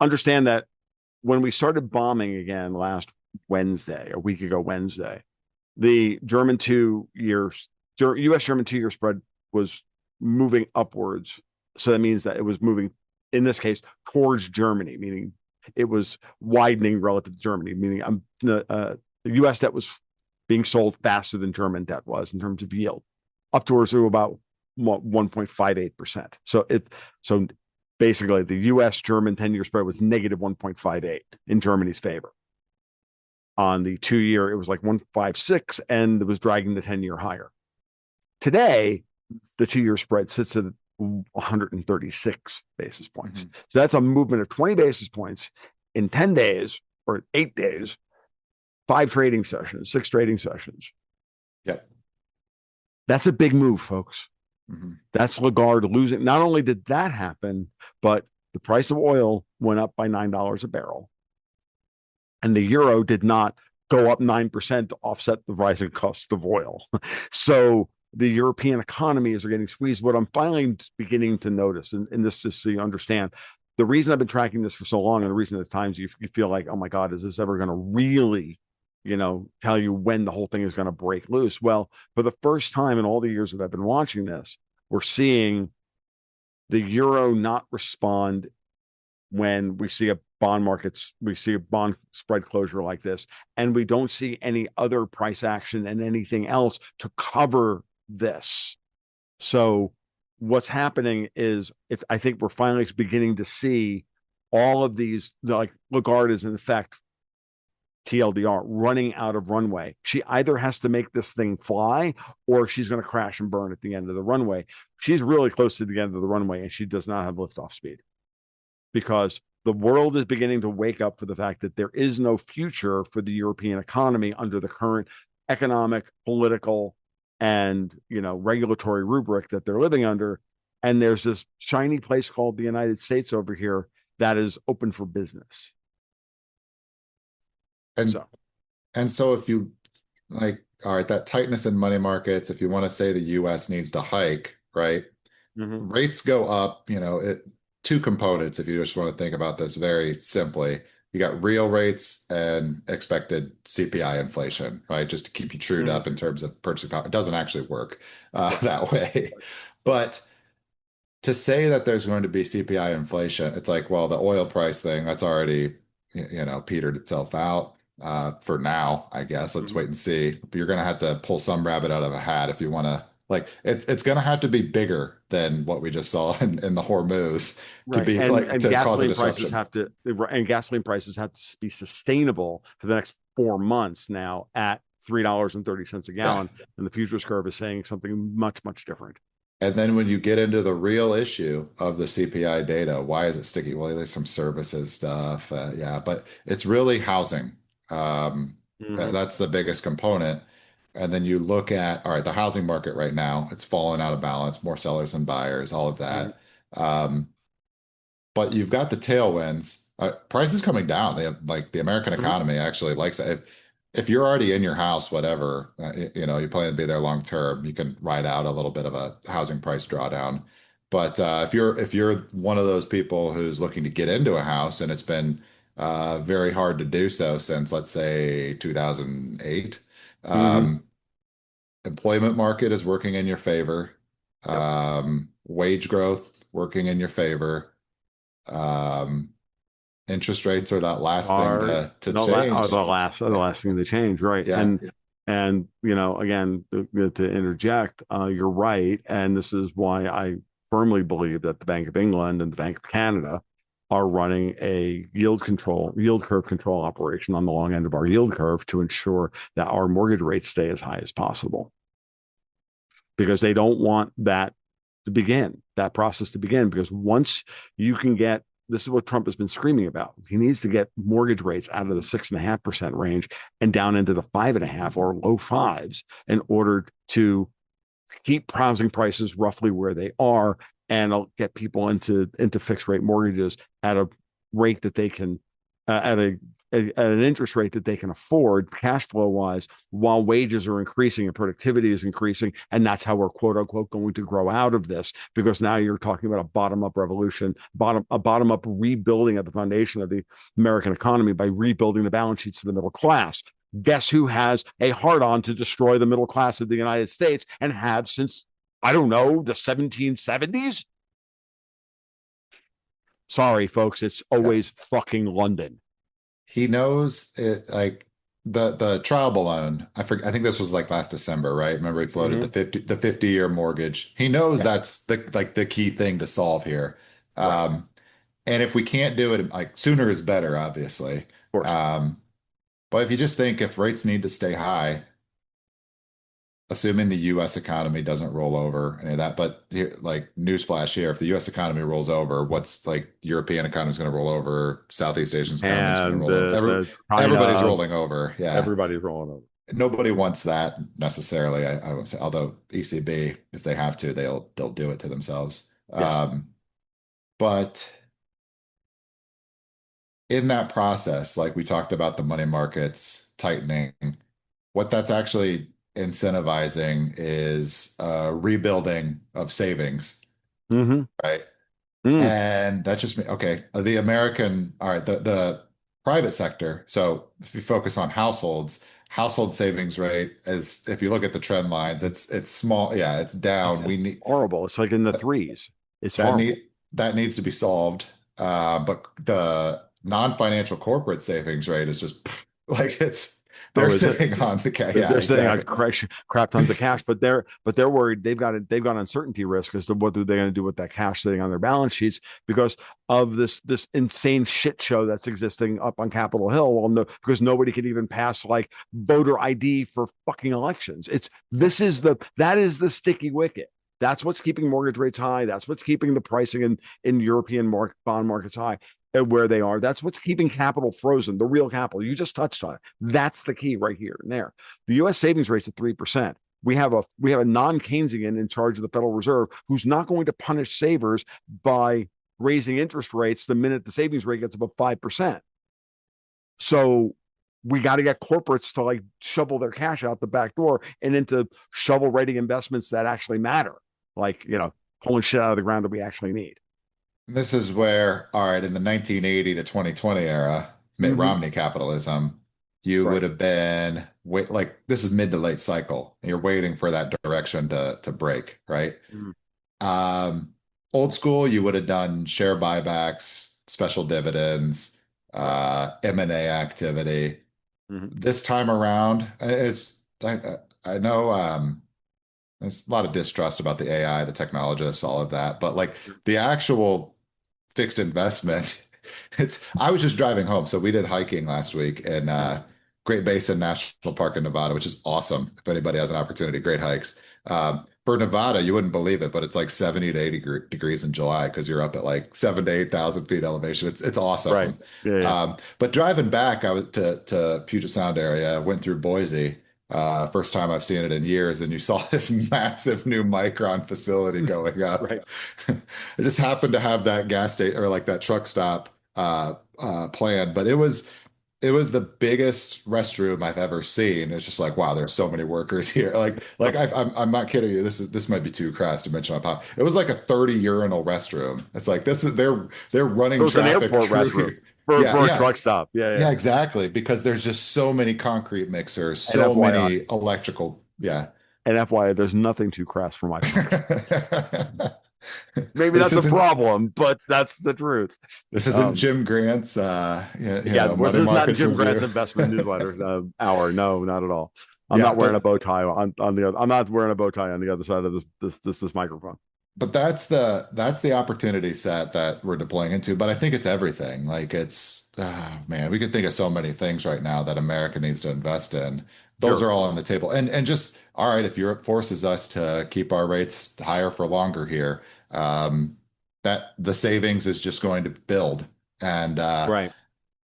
[SPEAKER 1] Understand that when we started bombing again last Wednesday, a week ago Wednesday, the German 2 year, US German 2-year spread was moving upwards. So that means that it was moving, in this case, towards Germany, meaning it was widening relative to Germany, meaning the US debt was being sold faster than German debt was in terms of yield, up towards to about 1.58%. So basically the US German 10-year spread was negative 1.58 in Germany's favor. On the 2-year, it was like 156, and it was dragging the 10-year higher. Today, the 2-year spread sits at 136 basis points.
[SPEAKER 2] mhm.
[SPEAKER 1] So that's a movement of 20 basis points in 10 days or 8 days, 5 trading sessions, 6 trading sessions.
[SPEAKER 2] Yep.
[SPEAKER 1] That's a big move, folks.
[SPEAKER 2] Mhm.
[SPEAKER 1] That's Lagarde losing. Not only did that happen, but the price of oil went up by $9 a barrel, and the euro did not go up 9% to offset the rising cost of oil. So the European economies are getting squeezed. What I'm finally beginning to notice, and this is so you understand, the reason I've been tracking this for so long, and the reason at times you feel like, oh my God, is this ever going to really, tell you when the whole thing is going to break loose? Well, for the first time in all the years that I've been watching this, we're seeing the euro not respond when we see a bond spread closure like this, and we don't see any other price action and anything else to cover this. So what's happening is I think we're finally beginning to see all of these, like Lagarde is in effect, TLDR, running out of runway. She either has to make this thing fly or she's going to crash and burn at the end of the runway. She's really close to the end of the runway and she does not have liftoff speed, because the world is beginning to wake up for the fact that there is no future for the European economy under the current economic, political, and regulatory rubric that they're living under. And there's this shiny place called the United States over here that is open for business.
[SPEAKER 2] And
[SPEAKER 1] So,
[SPEAKER 2] and so if you like, all right, that tightness in money markets, if you want to say the US needs to hike, right?
[SPEAKER 1] mhm,
[SPEAKER 2] Rates go up, two components if you just want to think about this very simply. You got real rates and expected CPI inflation, right? Just to keep you trued
[SPEAKER 1] mhm,
[SPEAKER 2] up in terms of purchasing power. It doesn't actually work
[SPEAKER 1] right,
[SPEAKER 2] that way. But to say that there's going to be CPI inflation, it's like, well, the oil price thing, that's already, petered itself out for now, I guess. Let's
[SPEAKER 1] mhm,
[SPEAKER 2] wait and see. But you're going to have to pull some rabbit out of a hat if you want to, like, it's going to have to be bigger than what we just saw in the Hormuz to
[SPEAKER 1] right.
[SPEAKER 2] be
[SPEAKER 1] And
[SPEAKER 2] like,
[SPEAKER 1] and
[SPEAKER 2] to cause a
[SPEAKER 1] gasoline prices
[SPEAKER 2] disruption.
[SPEAKER 1] have to and gasoline prices have to be sustainable for the next 4 months now at $3.30 a
[SPEAKER 2] Yeah.
[SPEAKER 1] gallon, and the futures curve is saying something much, much different.
[SPEAKER 2] And then when you get into the real issue of the CPI data, why is it sticky? Well, there's some services stuff. Yeah, but it's really housing. Um,
[SPEAKER 1] Hmm.
[SPEAKER 2] that's the biggest component. And then you look at, all right, the housing market right now, it's fallen out of balance, more sellers than buyers, all of
[SPEAKER 1] Hmm.
[SPEAKER 2] that. Um, but you've got the tailwinds. Prices coming down. They have, like the American
[SPEAKER 1] Hmm.
[SPEAKER 2] economy actually likes it. If you're already in your house, whatever, you plan to be there long term, you can ride out a little bit of a housing price drawdown. But if you're one of those people who's looking to get into a house and it's been very hard to do so since, let's say, 2008,
[SPEAKER 1] Hmm.
[SPEAKER 2] um, employment market is working in your favor.
[SPEAKER 1] Yep.
[SPEAKER 2] Wage growth working in your favor. Um, Interest rates are that last thing
[SPEAKER 1] Are
[SPEAKER 2] to
[SPEAKER 1] the
[SPEAKER 2] change.
[SPEAKER 1] last thing to change, right?
[SPEAKER 2] Yeah.
[SPEAKER 1] And again, to interject, you're right, and this is why I firmly believe that the Bank of England and the Bank of Canada are running a yield curve control operation on the long end of our yield curve to ensure that our mortgage rates stay as high as possible, because they don't want that process to begin. Because once you can get, this is what Trump has been screaming about. He needs to get mortgage rates out of the 6.5% range and down into the 5.5 or low fives in order to keep housing prices roughly where they are, and get people into fixed rate mortgages at a rate that they can at an interest rate that they can afford cash flow wise, while wages are increasing and productivity is increasing. And that's how we're quote unquote going to grow out of this, because now you're talking about a bottom up revolution, a bottom up rebuilding of the foundation of the American economy by rebuilding the balance sheets of the middle class. Guess who has a hard on to destroy the middle class of the United States and have since, I don't know, the 1770s? Sorry, folks, it's
[SPEAKER 2] Yeah.
[SPEAKER 1] always fucking London.
[SPEAKER 2] He knows it, like the trial balloon. I think this was like last December, right? Remember he floated
[SPEAKER 1] Mm-hmm.
[SPEAKER 2] the 50-year mortgage. He knows
[SPEAKER 1] Yes,
[SPEAKER 2] that's the key thing to solve here.
[SPEAKER 1] right. Of
[SPEAKER 2] Um, and if we can't do it, like sooner is better, obviously.
[SPEAKER 1] course.
[SPEAKER 2] Um, but if you just think if rates need to stay high, assuming the US economy doesn't roll over any of that, but here, like newsflash here, if the US economy rolls over, what's like European economy is going to roll over, Southeast Asian's economy is going to
[SPEAKER 1] And
[SPEAKER 2] roll over. Everybody's
[SPEAKER 1] China,
[SPEAKER 2] rolling over. Yeah.
[SPEAKER 1] everybody's rolling over.
[SPEAKER 2] Nobody wants that necessarily. I would say, although ECB, if they have to, they'll do it to themselves.
[SPEAKER 1] Yes.
[SPEAKER 2] But in that process, like we talked about the money markets tightening, what that's actually incentivizing is rebuilding of savings,
[SPEAKER 1] Mm-hmm.
[SPEAKER 2] right?
[SPEAKER 1] Mm.
[SPEAKER 2] And that's just me. Okay, the American, all right, the private sector. So if you focus on households, household savings rate is, if you look at the trend lines, it's small. Yeah, it's down. We
[SPEAKER 1] It's
[SPEAKER 2] need
[SPEAKER 1] horrible. It's like in the threes. It's
[SPEAKER 2] that
[SPEAKER 1] horrible.
[SPEAKER 2] that needs to be solved. But the non-financial corporate savings rate is just like it's they're
[SPEAKER 1] Oh, is it?
[SPEAKER 2] sitting on the cash.
[SPEAKER 1] They're
[SPEAKER 2] Yeah,
[SPEAKER 1] sitting on
[SPEAKER 2] exactly.
[SPEAKER 1] crap tons of cash, but they're worried. They've got uncertainty risk as to what are they going to do with that cash sitting on their balance sheets because of this insane shit show that's existing up on Capitol Hill. Well, no, because nobody can even pass like voter ID for fucking elections. That is the sticky wicket. That's what's keeping mortgage rates high. That's what's keeping the pricing in European bond markets high where they are. That's what's keeping capital frozen, the real capital. You just touched on it. That's the key right here and there. The U.S. savings rate's at 3%. We have a non-Keynesian in charge of the Federal Reserve who's not going to punish savers by raising interest rates the minute the savings rate gets above 5%. So we got to get corporates to like shovel their cash out the back door and into shovel ready investments that actually matter, like pulling shit out of the ground that we actually need.
[SPEAKER 2] This is where, all right, in the 1980 to 2020 era, Mitt
[SPEAKER 1] Mm-hmm.
[SPEAKER 2] Romney capitalism, you would
[SPEAKER 1] Right.
[SPEAKER 2] have been wait like this is mid to late cycle. And you're waiting for that direction to break, right?
[SPEAKER 1] Mm-hmm.
[SPEAKER 2] Um, Old school, you would have done share buybacks, special dividends,
[SPEAKER 1] Right.
[SPEAKER 2] M&A activity.
[SPEAKER 1] Mm-hmm.
[SPEAKER 2] This time around, I know there's a lot of distrust about the AI, the technologists, all of that, but like the actual fixed investment, I was just driving home. So we did hiking last week in Great Basin National Park in Nevada, which is awesome. If anybody has an opportunity, great hikes. For Nevada, you wouldn't believe it, but it's like 70 to 80 degrees in July because you're up at like 7 to 8,000 feet elevation. It's
[SPEAKER 1] Right.
[SPEAKER 2] awesome.
[SPEAKER 1] Yeah. Yeah.
[SPEAKER 2] But driving back, I was to Puget Sound area, went through Boise. First time I've seen it in years, and you saw this massive new Micron facility going up.
[SPEAKER 1] Right.
[SPEAKER 2] I just happened to have that gas station or like that truck stop planned, but it was the biggest restroom I've ever seen. It's just like, wow, there's so many workers here. Like I'm not kidding you. This might be too crass to mention on pop. It was like a 30 urinal restroom. It's like this is they're running
[SPEAKER 1] So it's an
[SPEAKER 2] traffic
[SPEAKER 1] airport
[SPEAKER 2] through
[SPEAKER 1] restroom
[SPEAKER 2] here. Yeah,
[SPEAKER 1] for a
[SPEAKER 2] yeah.
[SPEAKER 1] truck stop. Yeah.
[SPEAKER 2] Yeah,
[SPEAKER 1] Yeah.
[SPEAKER 2] exactly. Because there's just so many concrete mixers,
[SPEAKER 1] And
[SPEAKER 2] so
[SPEAKER 1] FYI,
[SPEAKER 2] many electrical. Yeah.
[SPEAKER 1] there's nothing too crass for my pants. Maybe
[SPEAKER 2] This
[SPEAKER 1] that's a
[SPEAKER 2] isn't
[SPEAKER 1] problem, but that's the truth.
[SPEAKER 2] this isn't
[SPEAKER 1] Um,
[SPEAKER 2] Jim Grant's
[SPEAKER 1] yeah, of course,
[SPEAKER 2] money
[SPEAKER 1] this is not
[SPEAKER 2] markets
[SPEAKER 1] Jim Grant's
[SPEAKER 2] review.
[SPEAKER 1] investment newsletter hour. No, not at all. I'm
[SPEAKER 2] Yeah,
[SPEAKER 1] not wearing a bow tie on the other. I'm not wearing a bow tie on the other side of this microphone.
[SPEAKER 2] but that's the opportunity set that we're deploying into. But I think it's everything. Like it's man, we could think of so many things right now that America needs to invest in. Those
[SPEAKER 1] Sure.
[SPEAKER 2] are all on the table. And just all right, if Europe forces us to keep our rates higher for longer here, that the savings is just going to build. And
[SPEAKER 1] Right.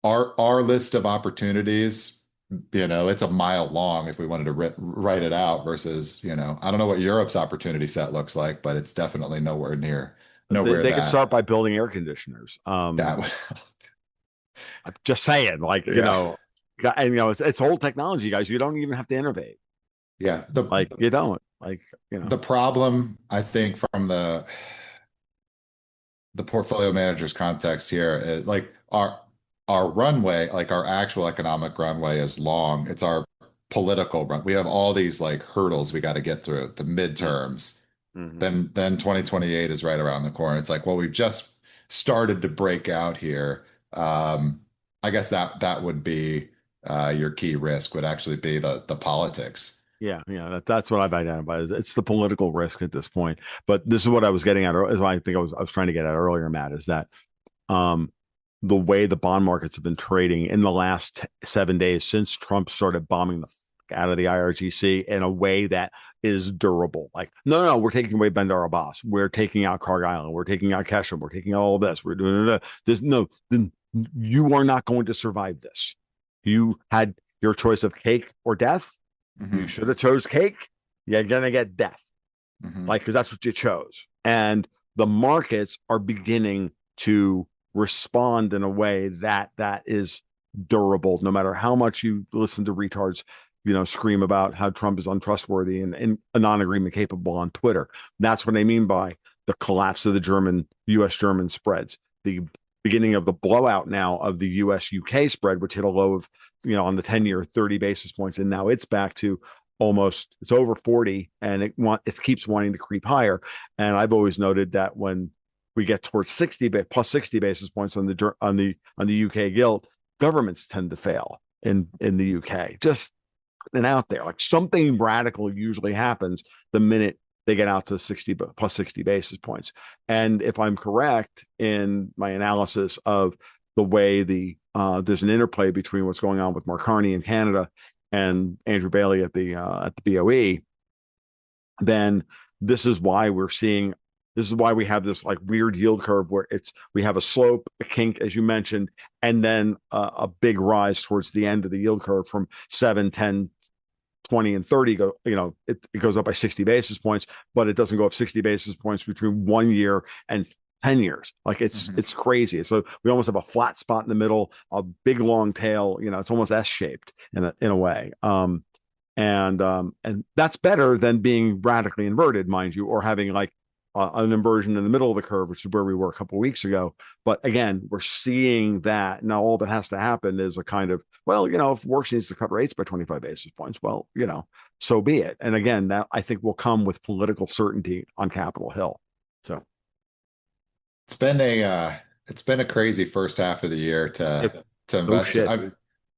[SPEAKER 2] our list of opportunities, it's a mile long if we wanted to write it out versus, I don't know what Europe's opportunity set looks like, but it's definitely nowhere near
[SPEAKER 1] They,
[SPEAKER 2] nowhere
[SPEAKER 1] they could
[SPEAKER 2] that
[SPEAKER 1] start by building air conditioners.
[SPEAKER 2] that would
[SPEAKER 1] I'm just saying, like
[SPEAKER 2] yeah.
[SPEAKER 1] and it's old technology, guys. You don't even have to innovate.
[SPEAKER 2] Yeah.
[SPEAKER 1] Like you don't. Like
[SPEAKER 2] The problem I think from the portfolio manager's context here is like our runway, like our actual economic runway is long. It's our political run. We have all these like hurdles we got to get through, the midterms.
[SPEAKER 1] Mm-hmm.
[SPEAKER 2] Then 2028 is right around the corner. It's like, well, we've just started to break out here. I guess that would be your key risk would actually be the politics.
[SPEAKER 1] Yeah, that's what I've identified. It's the political risk at this point. But this is what I was getting at, is what I think I was trying to get at earlier, Matt, is that um, the way the bond markets have been trading in the last 7 days since Trump started bombing the fuck out of the IRGC in a way that is durable. Like, no, we're taking away Bandar Abbas, we're taking out Carg Island, we're taking out Keshem, we're taking out all this, we're doing this. No, then you are not going to survive this. You had your choice of cake or death. You
[SPEAKER 2] Hmm.
[SPEAKER 1] should have chose cake. You're gonna get death,
[SPEAKER 2] Hmm.
[SPEAKER 1] like because that's what you chose. And the markets are beginning to respond in a way that is durable, no matter how much you listen to retards, scream about how Trump is untrustworthy and a non-agreement capable on Twitter. That's what I mean by the collapse of the U.S. German spreads, the beginning of the blowout now of the U.S. UK spread, which hit a low of, on the 10-year 30 basis points. And now it's back to it's over 40, and it keeps wanting to creep higher. And I've always noted that when we get towards 60 basis points on the UK gilt, governments tend to fail in the UK. Just putting it out there, like something radical usually happens the minute they get out to 60 basis points. And if I'm correct in my analysis of the way there's an interplay between what's going on with Mark Carney in Canada and Andrew Bailey at the BOE, then this is why we have this like weird yield curve where we have a slope, a kink, as you mentioned, and then a big rise towards the end of the yield curve from 7, 10, 20, and 30. It goes up by 60 basis points, but it doesn't go up 60 basis points between 1 year and 10 years. Like it's crazy. So we almost have a flat spot in the middle, a big long tail. It's almost S-shaped in a way. And that's better than being radically inverted, mind you, or having like an inversion in the middle of the curve, which is where we were a couple of weeks ago. But again, we're seeing that now. All that has to happen is a kind of, if Works needs to cut rates by 25 basis points, so be it. And again, that I think will come with political certainty on Capitol Hill. So
[SPEAKER 2] it's been a crazy first half of the year to invest.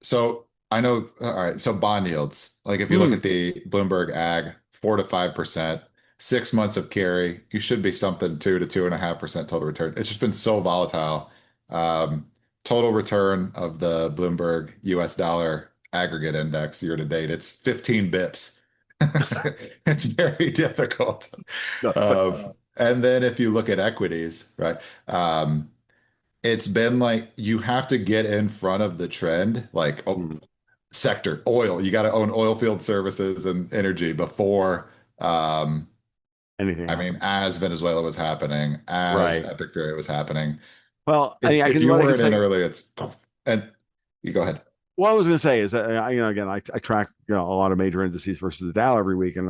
[SPEAKER 2] So I know. All right. So bond yields, like if you look at the Bloomberg Ag, 4 to 5%, 6 months of carry, you should be something 2 to 2.5% total return. It's just been so volatile. Total return of the Bloomberg US dollar aggregate index year to date, it's 15 bips. It's very difficult. And then if you look at equities, right? It's been like you have to get in front of the trend, like sector oil. You got to own oil field services and energy before
[SPEAKER 1] anything.
[SPEAKER 2] As Venezuela was happening, as Epic Fury was happening.
[SPEAKER 1] Well,
[SPEAKER 2] if you weren't in early, it's and you go ahead.
[SPEAKER 1] What I was going to say is that again, I track a lot of major indices versus the Dow every week, and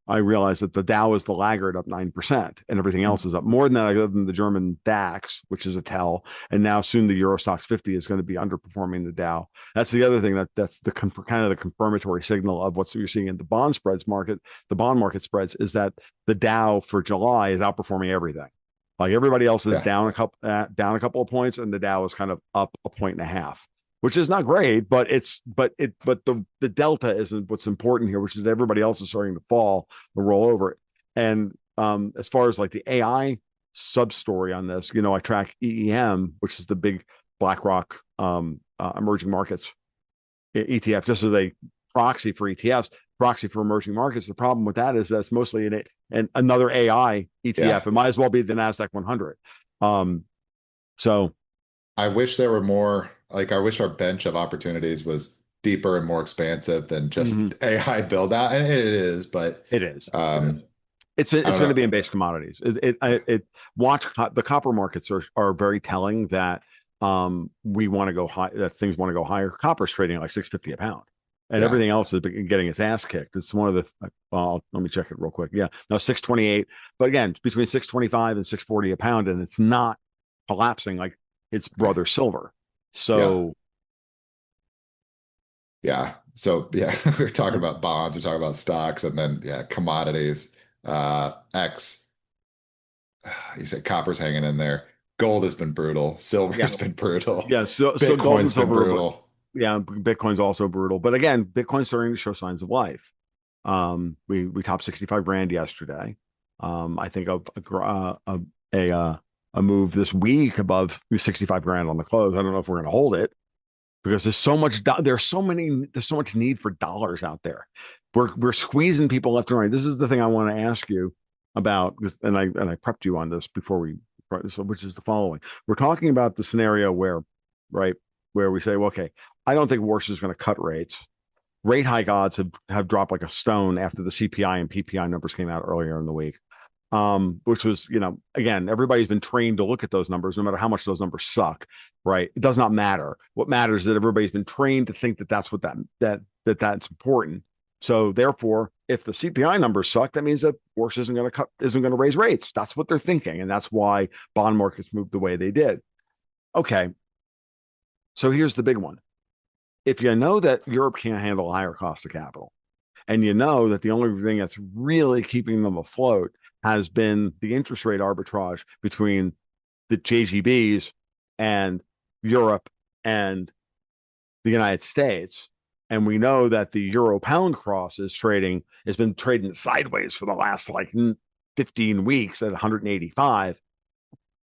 [SPEAKER 1] I realize that the Dow is the laggard, up 9%, and everything else is up more than that, other than the German DAX, which is a tell. And now soon the Euro Stoxx 50 is going to be underperforming the Dow. That's the other thing that's the kind of the confirmatory signal of what you're seeing in the bond market spreads is that the Dow for July is outperforming everything. Like everybody else is down a couple of points, and the Dow is kind of up 1.5 points, which is not great, but the delta isn't what's important here, which is that everybody else is starting to fall or roll over. And as far as like the AI sub story on this, I track EEM, which is the big BlackRock emerging markets ETF, just as a proxy for ETFs, proxy for emerging markets. The problem with that is that's mostly another AI ETF. It might as well be the NASDAQ 100. So
[SPEAKER 2] I wish there were more. Like, I wish our bench of opportunities was deeper and more expansive than just AI build out. And it is, but
[SPEAKER 1] it is. It's going to be in base commodities. Watch the copper markets are very telling that we want to go high, that things want to go higher. Copper's trading at like $6.50 a pound, and everything else is getting its ass kicked. It's one of the. Let me check it real quick. Yeah, no, 6.28. But again, between 6.25 and 6.40 a pound, and it's not collapsing like its brother silver. So
[SPEAKER 2] we're talking about bonds, we're talking about stocks, and then commodities. You said copper's hanging in there. Gold has been brutal. Silver has been brutal.
[SPEAKER 1] Yeah, so
[SPEAKER 2] Bitcoin's been brutal.
[SPEAKER 1] Yeah, Bitcoin's also brutal. But again, Bitcoin's starting to show signs of life. We topped 65 grand yesterday. I think a move this week above 65 grand on the close. I don't know if we're going to hold it because there's so much need for dollars out there. We're squeezing people left and right. This is the thing I want to ask you about, and I prepped you on this before which is the following. We're talking about the scenario where we say, well, okay, I don't think Warsh is going to cut rates. Rate hike odds have dropped like a stone after the CPI and PPI numbers came out earlier in the week. which was, again, everybody's been trained to look at those numbers, no matter how much those numbers suck, right? It does not matter. What matters is that everybody's been trained to think that that's what that's important. So therefore, if the CPI numbers suck, that means that Bourse isn't going to raise rates. That's what they're thinking, and that's why bond markets moved the way they did. Okay, so here's the big one. If you know that Europe can't handle a higher cost of capital, and you know that the only thing that's really keeping them afloat has been the interest rate arbitrage between the JGBs and Europe and the United States. And we know that the euro pound cross has been trading sideways for the last like 15 weeks at 185.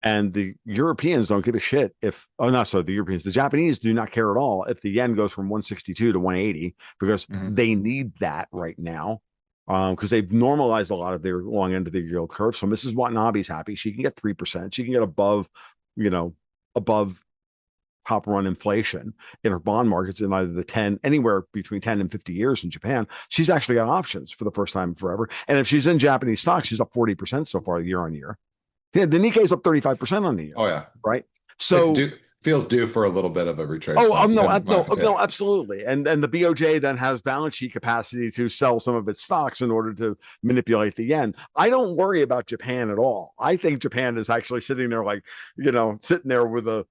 [SPEAKER 1] And the Europeans don't give a shit if, oh, not so the Europeans, the Japanese do not care at all if the yen goes from 162 to 180 because they need that right now because they've normalized a lot of their long end of the yield curve. So Mrs. Watanabe's happy. She can get 3%. She can get above top run inflation in her bond markets in either the 10, anywhere between 10 and 50 years in Japan. She's actually got options for the first time forever. And if she's in Japanese stocks, she's up 40% so far year on year. Yeah, the Nikkei's up 35% on the year.
[SPEAKER 2] Oh yeah,
[SPEAKER 1] right. So
[SPEAKER 2] feels due for a little bit of a retracement.
[SPEAKER 1] Oh, no, absolutely. And the BOJ then has balance sheet capacity to sell some of its stocks in order to manipulate the yen. I don't worry about Japan at all. I think Japan is actually sitting there like, sitting there with a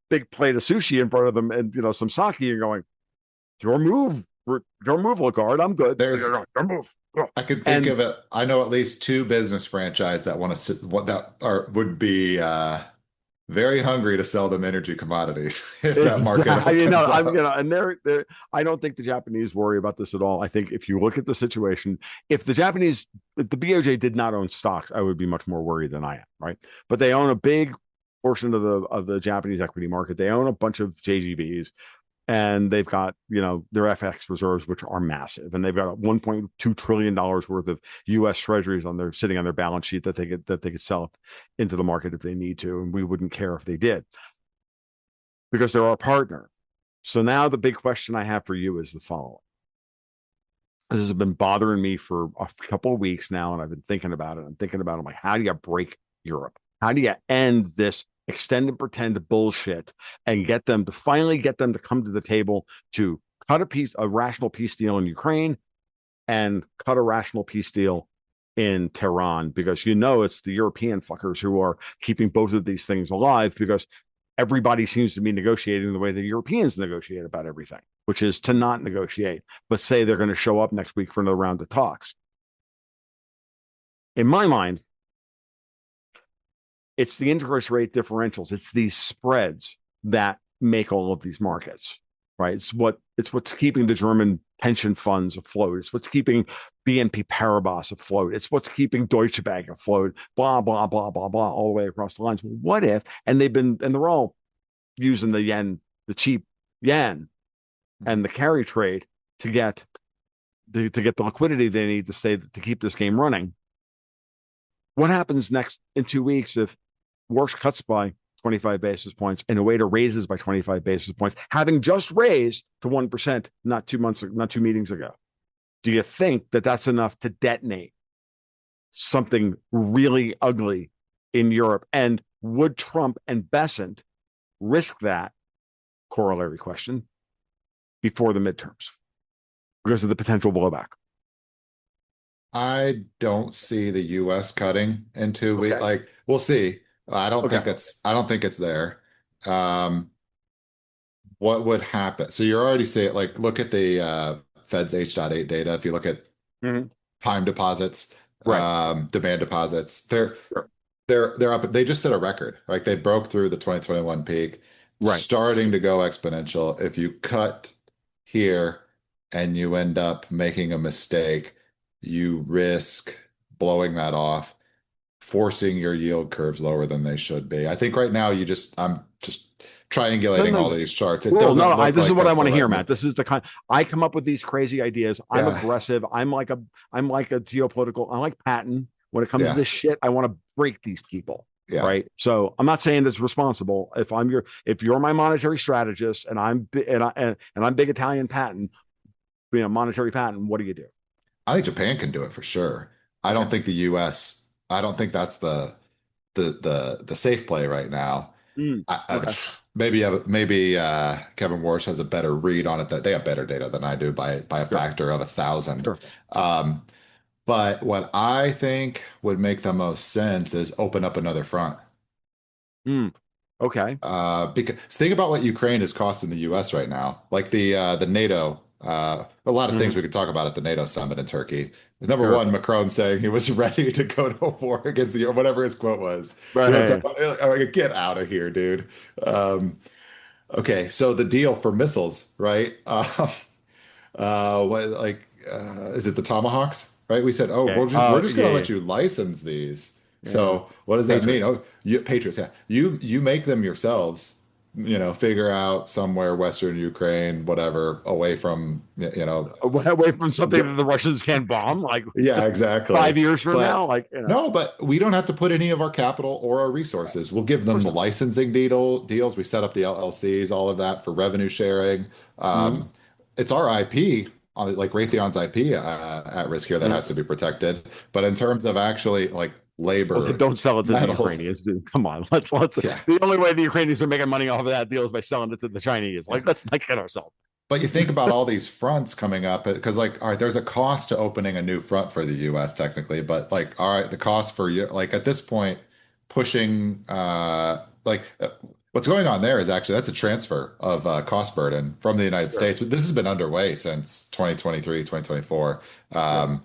[SPEAKER 1] big plate of sushi in front of them and some sake and going, your move, Lagarde. I'm good. Your move.
[SPEAKER 2] I could think of it. I know at least two business franchise that would be very hungry to sell them energy commodities if that market opens up.
[SPEAKER 1] And they're I don't think the Japanese worry about this at all. I think if you look at the situation, if the BOJ did not own stocks, I would be much more worried than I am, right? But they own a big portion of the Japanese equity market. They own a bunch of JGBs. And they've got, their FX reserves, which are massive. And they've got $1.2 trillion worth of US treasuries sitting on their balance sheet that they could sell into the market if they need to. And we wouldn't care if they did because they're our partner. So now the big question I have for you is the following. This has been bothering me for a couple of weeks now, and I've been thinking about it. I'm like, how do you break Europe? How do you end this extend and pretend bullshit and finally get them to come to the table to cut a rational peace deal in Ukraine and cut a rational peace deal in Tehran, because it's the European fuckers who are keeping both of these things alive, because everybody seems to be negotiating the way the Europeans negotiate about everything, which is to not negotiate, but say they're going to show up next week for another round of talks. In my mind, it's the interest rate differentials. It's these spreads that make all of these markets, right? It's what's keeping the German pension funds afloat. It's what's keeping BNP Paribas afloat. It's what's keeping Deutsche Bank afloat, blah, blah, blah, blah, blah, all the way across the lines. Well, what if, and they're all using the yen, the cheap yen and the carry trade to get the liquidity they need to keep this game running. What happens next in 2 weeks if Works cuts by 25 basis points and Ueda raises by 25 basis points, having just raised to 1% not 2 meetings ago? Do you think that that's enough to detonate something really ugly in Europe? And would Trump and Bessent risk that, corollary question, before the midterms because of the potential blowback?
[SPEAKER 2] I don't see the US cutting in 2 weeks. Like, we'll see. I don't think it's there. What would happen? So you're already saying, like, look at the Fed's H.8 data. If you look at time deposits, demand deposits, they're up. They just set a record. Like, they broke through the 2021 peak, starting to go exponential. If you cut here and you end up making a mistake, you risk blowing that off, forcing your yield curves lower than they should be. I think right now I'm just triangulating all these charts. This is
[SPEAKER 1] what I want to hear, Matt. This is the kind I come up with these crazy ideas. I'm aggressive. I'm like a geopolitical. I like Patton. When it comes to this shit, I want to break these people. Yeah. Right. So I'm not saying it's responsible. If you're my monetary strategist and I'm big Italian Patton, monetary Patton, what do you do?
[SPEAKER 2] I think Japan can do it for sure. I don't think the US I don't think that's the safe play right now.
[SPEAKER 1] Mm,
[SPEAKER 2] I,
[SPEAKER 1] okay,
[SPEAKER 2] maybe Kevin Warsh has a better read on it, that they have better data than I do by a
[SPEAKER 1] sure,
[SPEAKER 2] factor of 1,000.
[SPEAKER 1] sure.
[SPEAKER 2] Um, but what I think would make the most sense is open up another front.
[SPEAKER 1] Mm, okay.
[SPEAKER 2] Because think about what Ukraine is costing the U.S. right now. Like the NATO, a lot of things
[SPEAKER 1] Hmm.
[SPEAKER 2] we could talk about at the NATO summit in Turkey. Number
[SPEAKER 1] Sure.
[SPEAKER 2] one, Macron saying he was ready to go to war against the whatever his quote was. You know,
[SPEAKER 1] Right.
[SPEAKER 2] get out of here, dude. Um, okay, so the deal for missiles, right? What like is it the Tomahawks? Right? We said, oh,
[SPEAKER 1] Yeah.
[SPEAKER 2] we're just
[SPEAKER 1] Yeah.
[SPEAKER 2] going to
[SPEAKER 1] Yeah.
[SPEAKER 2] let you license these.
[SPEAKER 1] Yeah.
[SPEAKER 2] So what does that mean?
[SPEAKER 1] Patriots.
[SPEAKER 2] Oh, you Patriots, yeah. You make them yourselves. You know, figure out somewhere Western Ukraine, whatever, away from
[SPEAKER 1] Away from something
[SPEAKER 2] yeah,
[SPEAKER 1] that the Russians can bomb, like
[SPEAKER 2] yeah,
[SPEAKER 1] 5
[SPEAKER 2] exactly.
[SPEAKER 1] years from now,
[SPEAKER 2] But
[SPEAKER 1] like
[SPEAKER 2] no, but we don't have to put any of our capital or our
[SPEAKER 1] right.
[SPEAKER 2] resources. We'll give
[SPEAKER 1] Of
[SPEAKER 2] them
[SPEAKER 1] course
[SPEAKER 2] the
[SPEAKER 1] not.
[SPEAKER 2] licensing deals. We set up the LLCs, all of that for revenue sharing.
[SPEAKER 1] Hmm.
[SPEAKER 2] It's our IP, like Raytheon's IP, at risk here that has to be protected. But in terms of actually like
[SPEAKER 1] Well, then
[SPEAKER 2] labor,
[SPEAKER 1] don't sell it to the
[SPEAKER 2] metals,
[SPEAKER 1] Ukrainians. Dude. Come on, let's.
[SPEAKER 2] yeah,
[SPEAKER 1] The only way the Ukrainians are making money off of that deal is by selling it to the Chinese.
[SPEAKER 2] yeah.
[SPEAKER 1] Like, let's not kid ourselves.
[SPEAKER 2] But you think about all these fronts coming up because, like, all right, there's a cost to opening a new front for the U.S. technically, but like, all right, the cost for you, like at this point, pushing, what's going on there is actually that's a transfer of cost burden from the United
[SPEAKER 1] Sure,
[SPEAKER 2] States. This has been underway since 2023, 2024.
[SPEAKER 1] sure.
[SPEAKER 2] Um,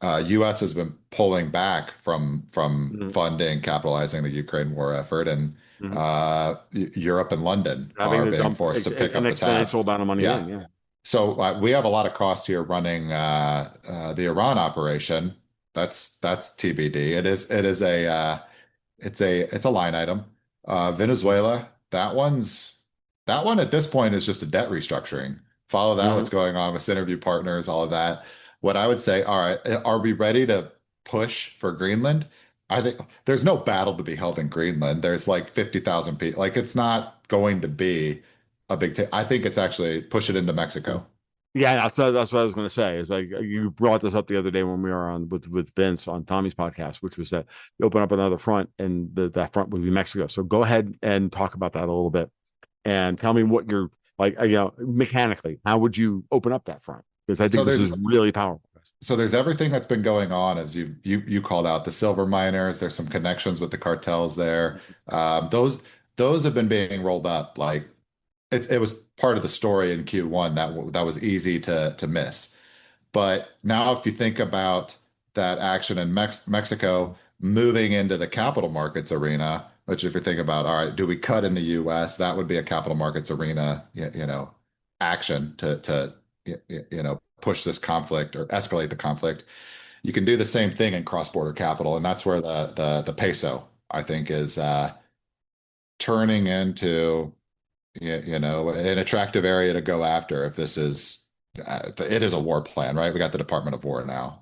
[SPEAKER 2] U.S. has been pulling back from
[SPEAKER 1] Hmm.
[SPEAKER 2] funding, capitalizing the Ukraine war effort, and
[SPEAKER 1] Hmm.
[SPEAKER 2] Europe and London
[SPEAKER 1] Having
[SPEAKER 2] are
[SPEAKER 1] to
[SPEAKER 2] being
[SPEAKER 1] dump
[SPEAKER 2] forced to pick
[SPEAKER 1] an
[SPEAKER 2] up the tab.
[SPEAKER 1] exponential amount of money
[SPEAKER 2] Yeah.
[SPEAKER 1] in. Yeah.
[SPEAKER 2] So we have a lot of cost here running the Iran operation. That's TBD. It is it's a line item. Venezuela, that one at this point is just a debt restructuring. Follow that,
[SPEAKER 1] Hmm.
[SPEAKER 2] what's going on with Synergy Partners, all of that. What I would say, all right, are we ready to push for Greenland? I think there's no battle to be held in Greenland. There's like 50,000 people. Like it's not going to be a big I think it's actually push it into Mexico.
[SPEAKER 1] Yeah, that's what I was going to say. Is like you brought this up the other day when we were on with Vince on Tommy's podcast, which was that you open up another front, and that front would be Mexico. So go ahead and talk about that a little bit, and tell me what you're like. Mechanically, how would you open up that front? Because I
[SPEAKER 2] So
[SPEAKER 1] think this
[SPEAKER 2] there's
[SPEAKER 1] is really powerful.
[SPEAKER 2] So there's everything that's been going on as you called out the silver miners. There's some connections with the cartels there. Those have been being rolled up. Like it was part of the story in Q1 that was easy to miss. But now, if you think about that action in Mexico moving into the capital markets arena, which if you think about, all right, do we cut in the U.S.? That would be a capital markets arena, action to push this conflict or escalate the conflict. You can do the same thing in cross-border capital, and that's where the peso, I think, is turning into an attractive area to go after if this is it is a war plan, right? We got the Department of War now.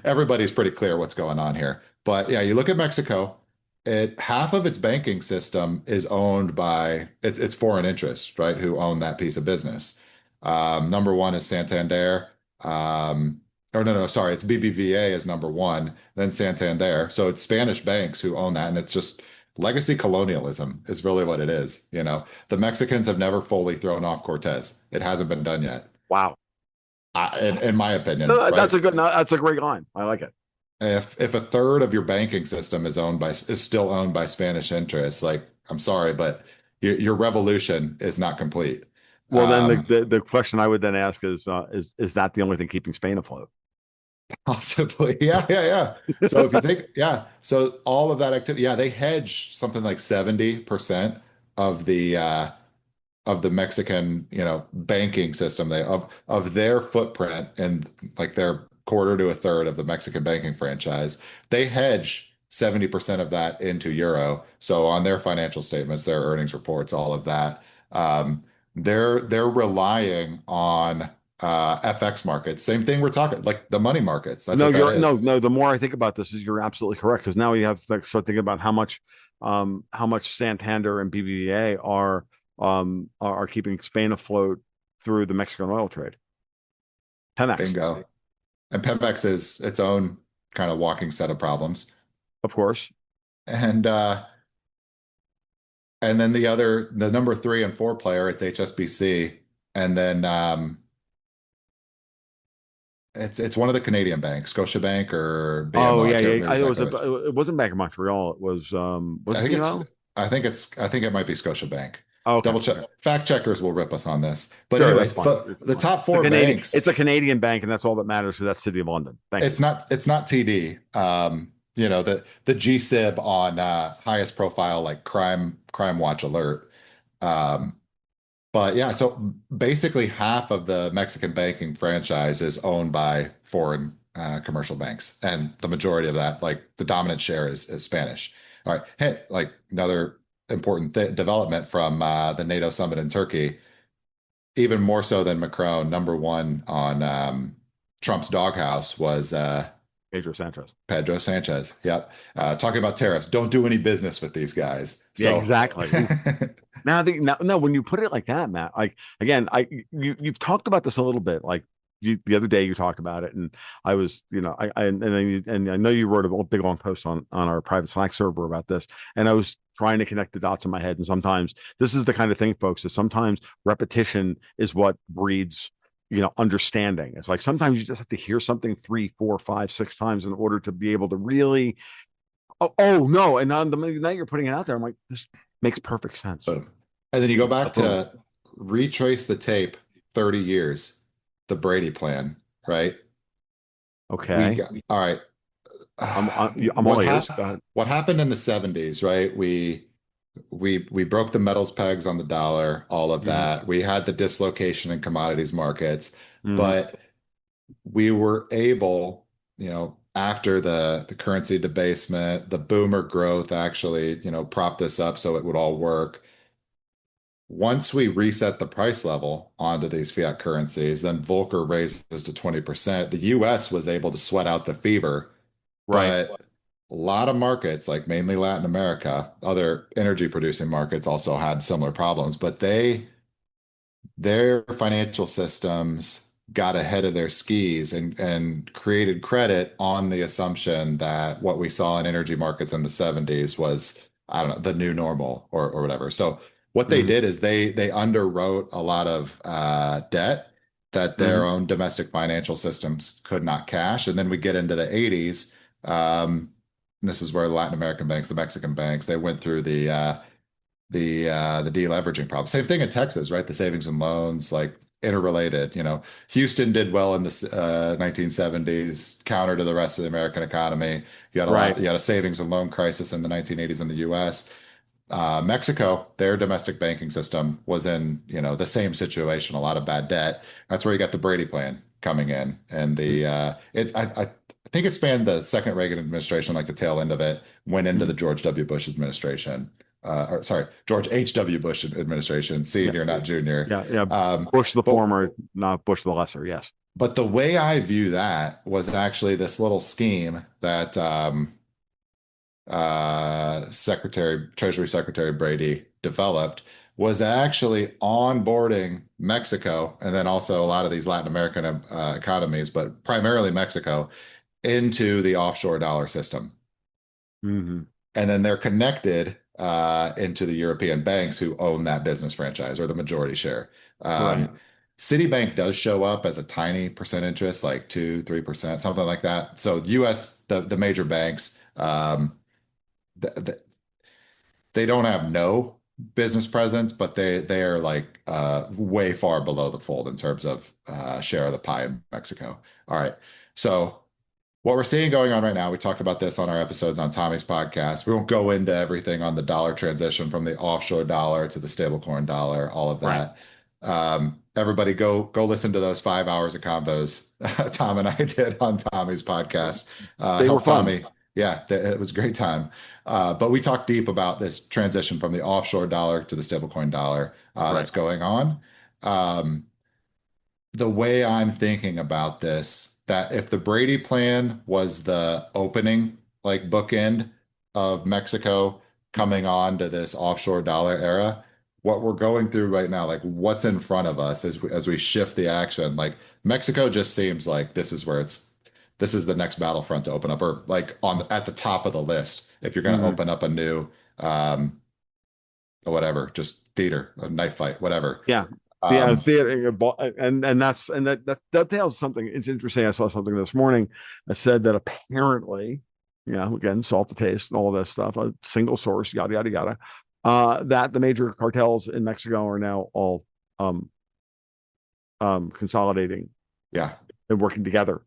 [SPEAKER 2] Everybody's pretty clear what's going on here. But yeah, you look at Mexico, half of its banking system is owned by it's foreign interests, right? Who own that piece of business. Number one is Santander. Or no, sorry, it's BBVA is number one, then Santander. So it's Spanish banks who own that, and it's just legacy colonialism is really what it is. The Mexicans have never fully thrown off Cortez. It hasn't been done yet,
[SPEAKER 1] Wow,
[SPEAKER 2] in my opinion,
[SPEAKER 1] no,
[SPEAKER 2] right?
[SPEAKER 1] that's a great line. I like it.
[SPEAKER 2] If a third of your banking system is still owned by Spanish interests, like I'm sorry, but your revolution is not complete.
[SPEAKER 1] Well, then
[SPEAKER 2] Um,
[SPEAKER 1] the question I would then ask is that the only thing keeping Spain afloat?
[SPEAKER 2] Possibly, yeah, yeah, yeah. So if you think, yeah, so all of that activity, yeah, they hedge something like 70% of the Mexican, banking system of their footprint and like their quarter to a third of the Mexican banking franchise. They hedge 70% of that into euro. So on their financial statements, their earnings reports, all of that, um, they're relying on FX markets. Same thing we're talking like the money markets. That's
[SPEAKER 1] No,
[SPEAKER 2] what that
[SPEAKER 1] you're no,
[SPEAKER 2] is.
[SPEAKER 1] no. The more I think about this, is you're absolutely correct because now you have to start thinking about how much Santander and BBVA are keeping Spain afloat through the Mexican oil trade. Pemex.
[SPEAKER 2] Bingo. And Pemex is its own kind of walking set of problems.
[SPEAKER 1] Of course.
[SPEAKER 2] And then the number three and four player, it's HSBC. And then it's one of the Canadian banks, Scotiabank or
[SPEAKER 1] Oh
[SPEAKER 2] BMO. I
[SPEAKER 1] yeah,
[SPEAKER 2] can't
[SPEAKER 1] yeah.
[SPEAKER 2] remember
[SPEAKER 1] It was
[SPEAKER 2] exactly
[SPEAKER 1] a.
[SPEAKER 2] which.
[SPEAKER 1] It wasn't Bank of Montreal. It was
[SPEAKER 2] I
[SPEAKER 1] it
[SPEAKER 2] think it's
[SPEAKER 1] BMO?
[SPEAKER 2] I think it might be Scotiabank.
[SPEAKER 1] Oh, okay.
[SPEAKER 2] Double check. Fact checkers will rip us on this. But
[SPEAKER 1] Sure, that's
[SPEAKER 2] anyway,
[SPEAKER 1] fine. It's
[SPEAKER 2] the
[SPEAKER 1] fine.
[SPEAKER 2] top
[SPEAKER 1] The
[SPEAKER 2] four
[SPEAKER 1] Canadian. It's
[SPEAKER 2] banks,
[SPEAKER 1] a Canadian bank, and that's all that matters to that city of London. Thank you.
[SPEAKER 2] it's not TD. The GSIB on highest profile like crime watch alert. Um, But yeah, so basically half of the Mexican banking franchise is owned by foreign commercial banks, and the majority of that, like the dominant share, is Spanish. All right, hey, like another important th development from the NATO summit in Turkey, even more so than Macron, number one on Trump's doghouse was
[SPEAKER 1] Pedro Sanchez.
[SPEAKER 2] Pedro Sanchez. Yep, talking about tariffs. Don't do any business with these guys.
[SPEAKER 1] Yeah,
[SPEAKER 2] So.
[SPEAKER 1] exactly. Oof. Now I think now, no, when you put it like that, Matt, like again, you've talked about this a little bit, like the other day you talked about it, and I was, and then and I know you wrote a big long post on our private Slack server about this, and I was trying to connect the dots in my head, and sometimes this is the kind of thing, folks, that sometimes repetition is what breeds, understanding. It's like sometimes you just have to hear something three, four, five, six times in order to be able to really. Oh no! And on the night you're putting it out there, I'm like, this makes perfect sense.
[SPEAKER 2] Boom. And then you go back
[SPEAKER 1] Boom.
[SPEAKER 2] to retrace the tape 30 years, the Brady plan, right? We
[SPEAKER 1] Okay.
[SPEAKER 2] got, all right.
[SPEAKER 1] I'm all ears. Go ahead.
[SPEAKER 2] What happened in the 70s, right? We broke the metals pegs on the dollar, all of
[SPEAKER 1] Hmm.
[SPEAKER 2] that. We had the dislocation in commodities markets,
[SPEAKER 1] Hmm.
[SPEAKER 2] but we were able, after the currency debasement, the boomer growth actually, propped this up so it would all work. Once we reset the price level onto these fiat currencies, then Volcker raises to 20%. The US was able to sweat out the fever,
[SPEAKER 1] Right.
[SPEAKER 2] but a lot of markets, like mainly Latin America, other energy producing markets also had similar problems, but their financial systems got ahead of their skis and created credit on the assumption that what we saw in energy markets in the 70s was, I don't know, the new normal or whatever. So what they
[SPEAKER 1] Hmm.
[SPEAKER 2] did is they underwrote a lot of debt that their
[SPEAKER 1] Hmm.
[SPEAKER 2] own domestic financial systems could not cash. And then we get into the 80s. Um, and this is where Latin American banks, the Mexican banks, they went through the deleveraging problem. Same thing in Texas, right? The savings and loans, like interrelated. Houston did well in the 1970s, counter to the rest of the American economy.
[SPEAKER 1] Right.
[SPEAKER 2] You had a savings and loan crisis in the 1980s in the U.S. Mexico, their domestic banking system was in, the same situation, a lot of bad debt. That's where you got the Brady plan coming in, and I think it spanned the second Reagan administration, like the tail end of it, went into the
[SPEAKER 1] Mhm.
[SPEAKER 2] George W. Bush administration. Or sorry, George H.W. Bush administration, senior,
[SPEAKER 1] Yes.
[SPEAKER 2] not junior.
[SPEAKER 1] Yeah. Yeah.
[SPEAKER 2] Um,
[SPEAKER 1] Bush the
[SPEAKER 2] but
[SPEAKER 1] former, not Bush the lesser. Yes.
[SPEAKER 2] but the way I view that was actually this little scheme that Treasury Secretary Brady developed was actually onboarding Mexico and then also a lot of these Latin American economies, but primarily Mexico, into the offshore dollar system.
[SPEAKER 1] Hmm.
[SPEAKER 2] And then they're connected into the European banks who own that business franchise or the majority share.
[SPEAKER 1] Right.
[SPEAKER 2] Citibank does show up as a tiny percent interest, like 2, 3%, something like that. So US, the major banks, th th they don't have no business presence, but they are like way far below the fold in terms of share of the pie in Mexico. All right. So what we're seeing going on right now, we talked about this on our episodes on Tommy's podcast. We won't go into everything on the dollar transition from the offshore dollar to the stablecoin dollar, all of
[SPEAKER 1] Right.
[SPEAKER 2] that. Everybody go listen to those 5 hours of convos Tom and I did on Tommy's podcast.
[SPEAKER 1] They were
[SPEAKER 2] Help
[SPEAKER 1] fun.
[SPEAKER 2] Tommy. Yeah, it was a great time. But we talked deep about this transition from the offshore dollar to the stablecoin dollar
[SPEAKER 1] Right.
[SPEAKER 2] that's going on. Um, the way I'm thinking about this, that if the Brady plan was the opening, like bookend of Mexico
[SPEAKER 1] Hmm.
[SPEAKER 2] coming on to this offshore dollar era, what we're going through right now, like what's in front of us as we shift the action, like Mexico just seems like this is where this is the next battlefront to open up, or like on at the top of the list if you're going to
[SPEAKER 1] Mhm.
[SPEAKER 2] open up a new whatever, just theater, a knife fight, whatever.
[SPEAKER 1] Yeah. Yeah,
[SPEAKER 2] Um,
[SPEAKER 1] theater, that tells something. It's interesting. I saw something this morning that said that apparently, again, salt to taste and all this stuff, a single source, yada yada yada, that the major cartels in Mexico are now all um consolidating
[SPEAKER 2] yeah.
[SPEAKER 1] and working together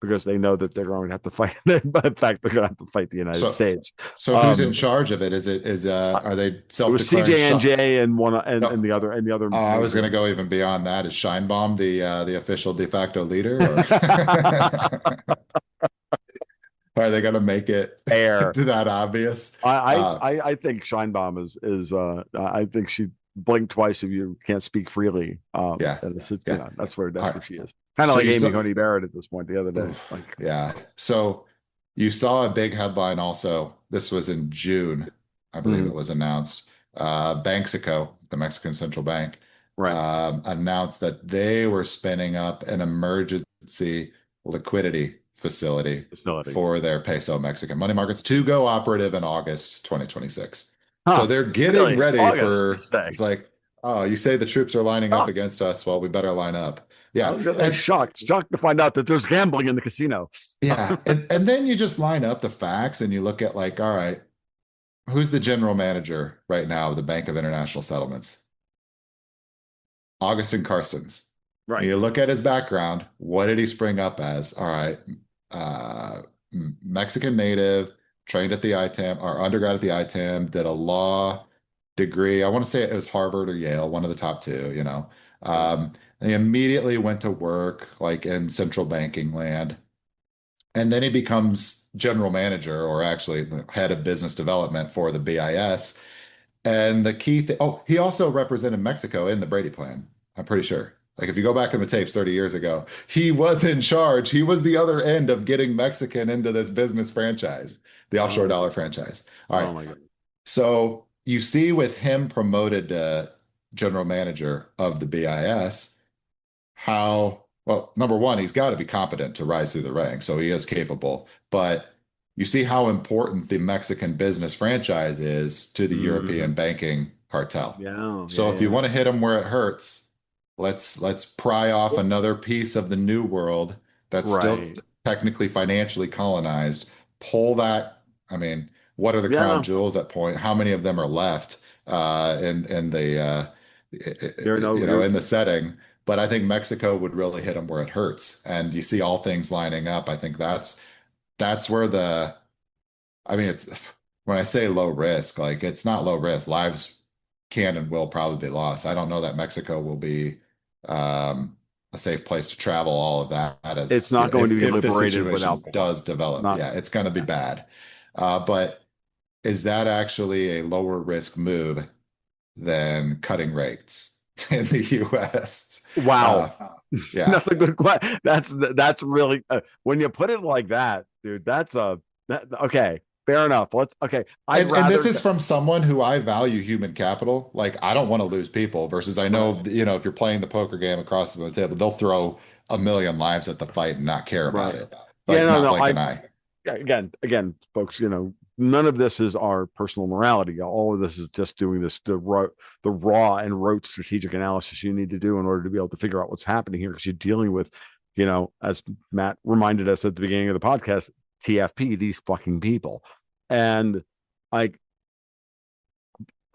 [SPEAKER 1] because they know that they're going to have to fight. In fact, they're going to have to fight the United
[SPEAKER 2] So
[SPEAKER 1] States.
[SPEAKER 2] so who's in
[SPEAKER 1] Um,
[SPEAKER 2] charge of it? Is are they
[SPEAKER 1] it was
[SPEAKER 2] self-declaring shot?
[SPEAKER 1] CJNJ and one
[SPEAKER 2] No.
[SPEAKER 1] and the other
[SPEAKER 2] I was
[SPEAKER 1] major.
[SPEAKER 2] going to go even beyond that. Is Scheinbaum the official de facto leader, or are they going to make it
[SPEAKER 1] Air.
[SPEAKER 2] to that obvious?
[SPEAKER 1] I think Scheinbaum is I think she blinked twice if you can't speak freely.
[SPEAKER 2] Yeah,
[SPEAKER 1] And it's
[SPEAKER 2] yeah. All
[SPEAKER 1] that's
[SPEAKER 2] right.
[SPEAKER 1] where she is. Kind of
[SPEAKER 2] So
[SPEAKER 1] like
[SPEAKER 2] you
[SPEAKER 1] Amy
[SPEAKER 2] saw,
[SPEAKER 1] Coney Barrett at this point the other day.
[SPEAKER 2] oof,
[SPEAKER 1] Like,
[SPEAKER 2] yeah. So you saw a big headline also. This was in June, I believe it
[SPEAKER 1] mhm,
[SPEAKER 2] was announced. Banxico, the Mexican central bank,
[SPEAKER 1] right.
[SPEAKER 2] announced that they were spinning up an emergency liquidity facility
[SPEAKER 1] Facility.
[SPEAKER 2] for their peso Mexican money markets to go operative in August 2026. So
[SPEAKER 1] Huh.
[SPEAKER 2] they're getting
[SPEAKER 1] Really?
[SPEAKER 2] ready
[SPEAKER 1] August, you
[SPEAKER 2] for,
[SPEAKER 1] say.
[SPEAKER 2] it's like, oh, you say the troops are lining up
[SPEAKER 1] Shocked.
[SPEAKER 2] against us. Well, we better line up.
[SPEAKER 1] I
[SPEAKER 2] Yeah.
[SPEAKER 1] was gonna say
[SPEAKER 2] And
[SPEAKER 1] shocked. Shocked to find out that there's gambling in the casino.
[SPEAKER 2] yeah, and then you just line up the facts and you look at like, all right, who's the general manager right now of the Bank of International Settlements? Augustin Carstens. And
[SPEAKER 1] Right.
[SPEAKER 2] you look at his background, what did he spring up as? All right, uh, Mexican native, trained at the ITAM or undergrad at the ITAM, did a law degree. I want to say it was Harvard or Yale, one of the top two, you know.
[SPEAKER 1] Right.
[SPEAKER 2] And he immediately went to work like in central banking land. And then he becomes general manager or actually head of business development for the BIS. And the key thing, oh, he also represented Mexico in the Brady Plan. I'm pretty sure. Like if you go back in the tapes 30 years ago, he was in charge. He was the other end of getting Mexican into this business franchise, the offshore
[SPEAKER 1] Oh,
[SPEAKER 2] dollar franchise. All right.
[SPEAKER 1] oh my God.
[SPEAKER 2] So you see with him promoted to general manager of the BIS, how, well, number one, he's got to be competent to rise through the ranks, so he is capable. But you see how important the Mexican business franchise is to the
[SPEAKER 1] Mhm.
[SPEAKER 2] European banking cartel.
[SPEAKER 1] Yeah, yeah,
[SPEAKER 2] So if you
[SPEAKER 1] yeah.
[SPEAKER 2] want to hit him where it hurts, let's pry off
[SPEAKER 1] Well,
[SPEAKER 2] another piece of the new world that's still
[SPEAKER 1] right.
[SPEAKER 2] technically financially colonized. Pull that. I mean, what are the
[SPEAKER 1] Yeah,
[SPEAKER 2] crown
[SPEAKER 1] no,
[SPEAKER 2] jewels at point? How many of them are left in the
[SPEAKER 1] there are no,
[SPEAKER 2] in the setting? But I think Mexico would really hit them where it hurts. And you see all things lining up. I think that's where the I mean it's when I say low risk, like it's not low risk. Lives can and will probably be lost. I don't know that Mexico will be a safe place to travel, all of that
[SPEAKER 1] it's
[SPEAKER 2] as
[SPEAKER 1] not going to be
[SPEAKER 2] if the
[SPEAKER 1] liberated without
[SPEAKER 2] situation
[SPEAKER 1] blood.
[SPEAKER 2] does develop.
[SPEAKER 1] Not,
[SPEAKER 2] Yeah, it's going to be
[SPEAKER 1] yeah.
[SPEAKER 2] bad. But is that actually a lower risk move than cutting rates in the US?
[SPEAKER 1] Wow.
[SPEAKER 2] Uh, yeah.
[SPEAKER 1] That's a good question. That's really when you put it like that, dude. Okay. Fair enough. Let's okay. I'd
[SPEAKER 2] And this
[SPEAKER 1] rather
[SPEAKER 2] is from someone who I value human capital. Like I don't want to lose people versus I know,
[SPEAKER 1] right,
[SPEAKER 2] if you're playing the poker game across the table, they'll throw a million lives at the fight and not care about
[SPEAKER 1] right.
[SPEAKER 2] it.
[SPEAKER 1] Yeah,
[SPEAKER 2] Like
[SPEAKER 1] no,
[SPEAKER 2] not
[SPEAKER 1] no.
[SPEAKER 2] blink an eye.
[SPEAKER 1] Again, folks. None of this is our personal morality. All of this is just doing the raw and rote strategic analysis you need to do in order to be able to figure out what's happening here because you're dealing with, as Matt reminded us at the beginning of the podcast, TFP, these fucking people, and like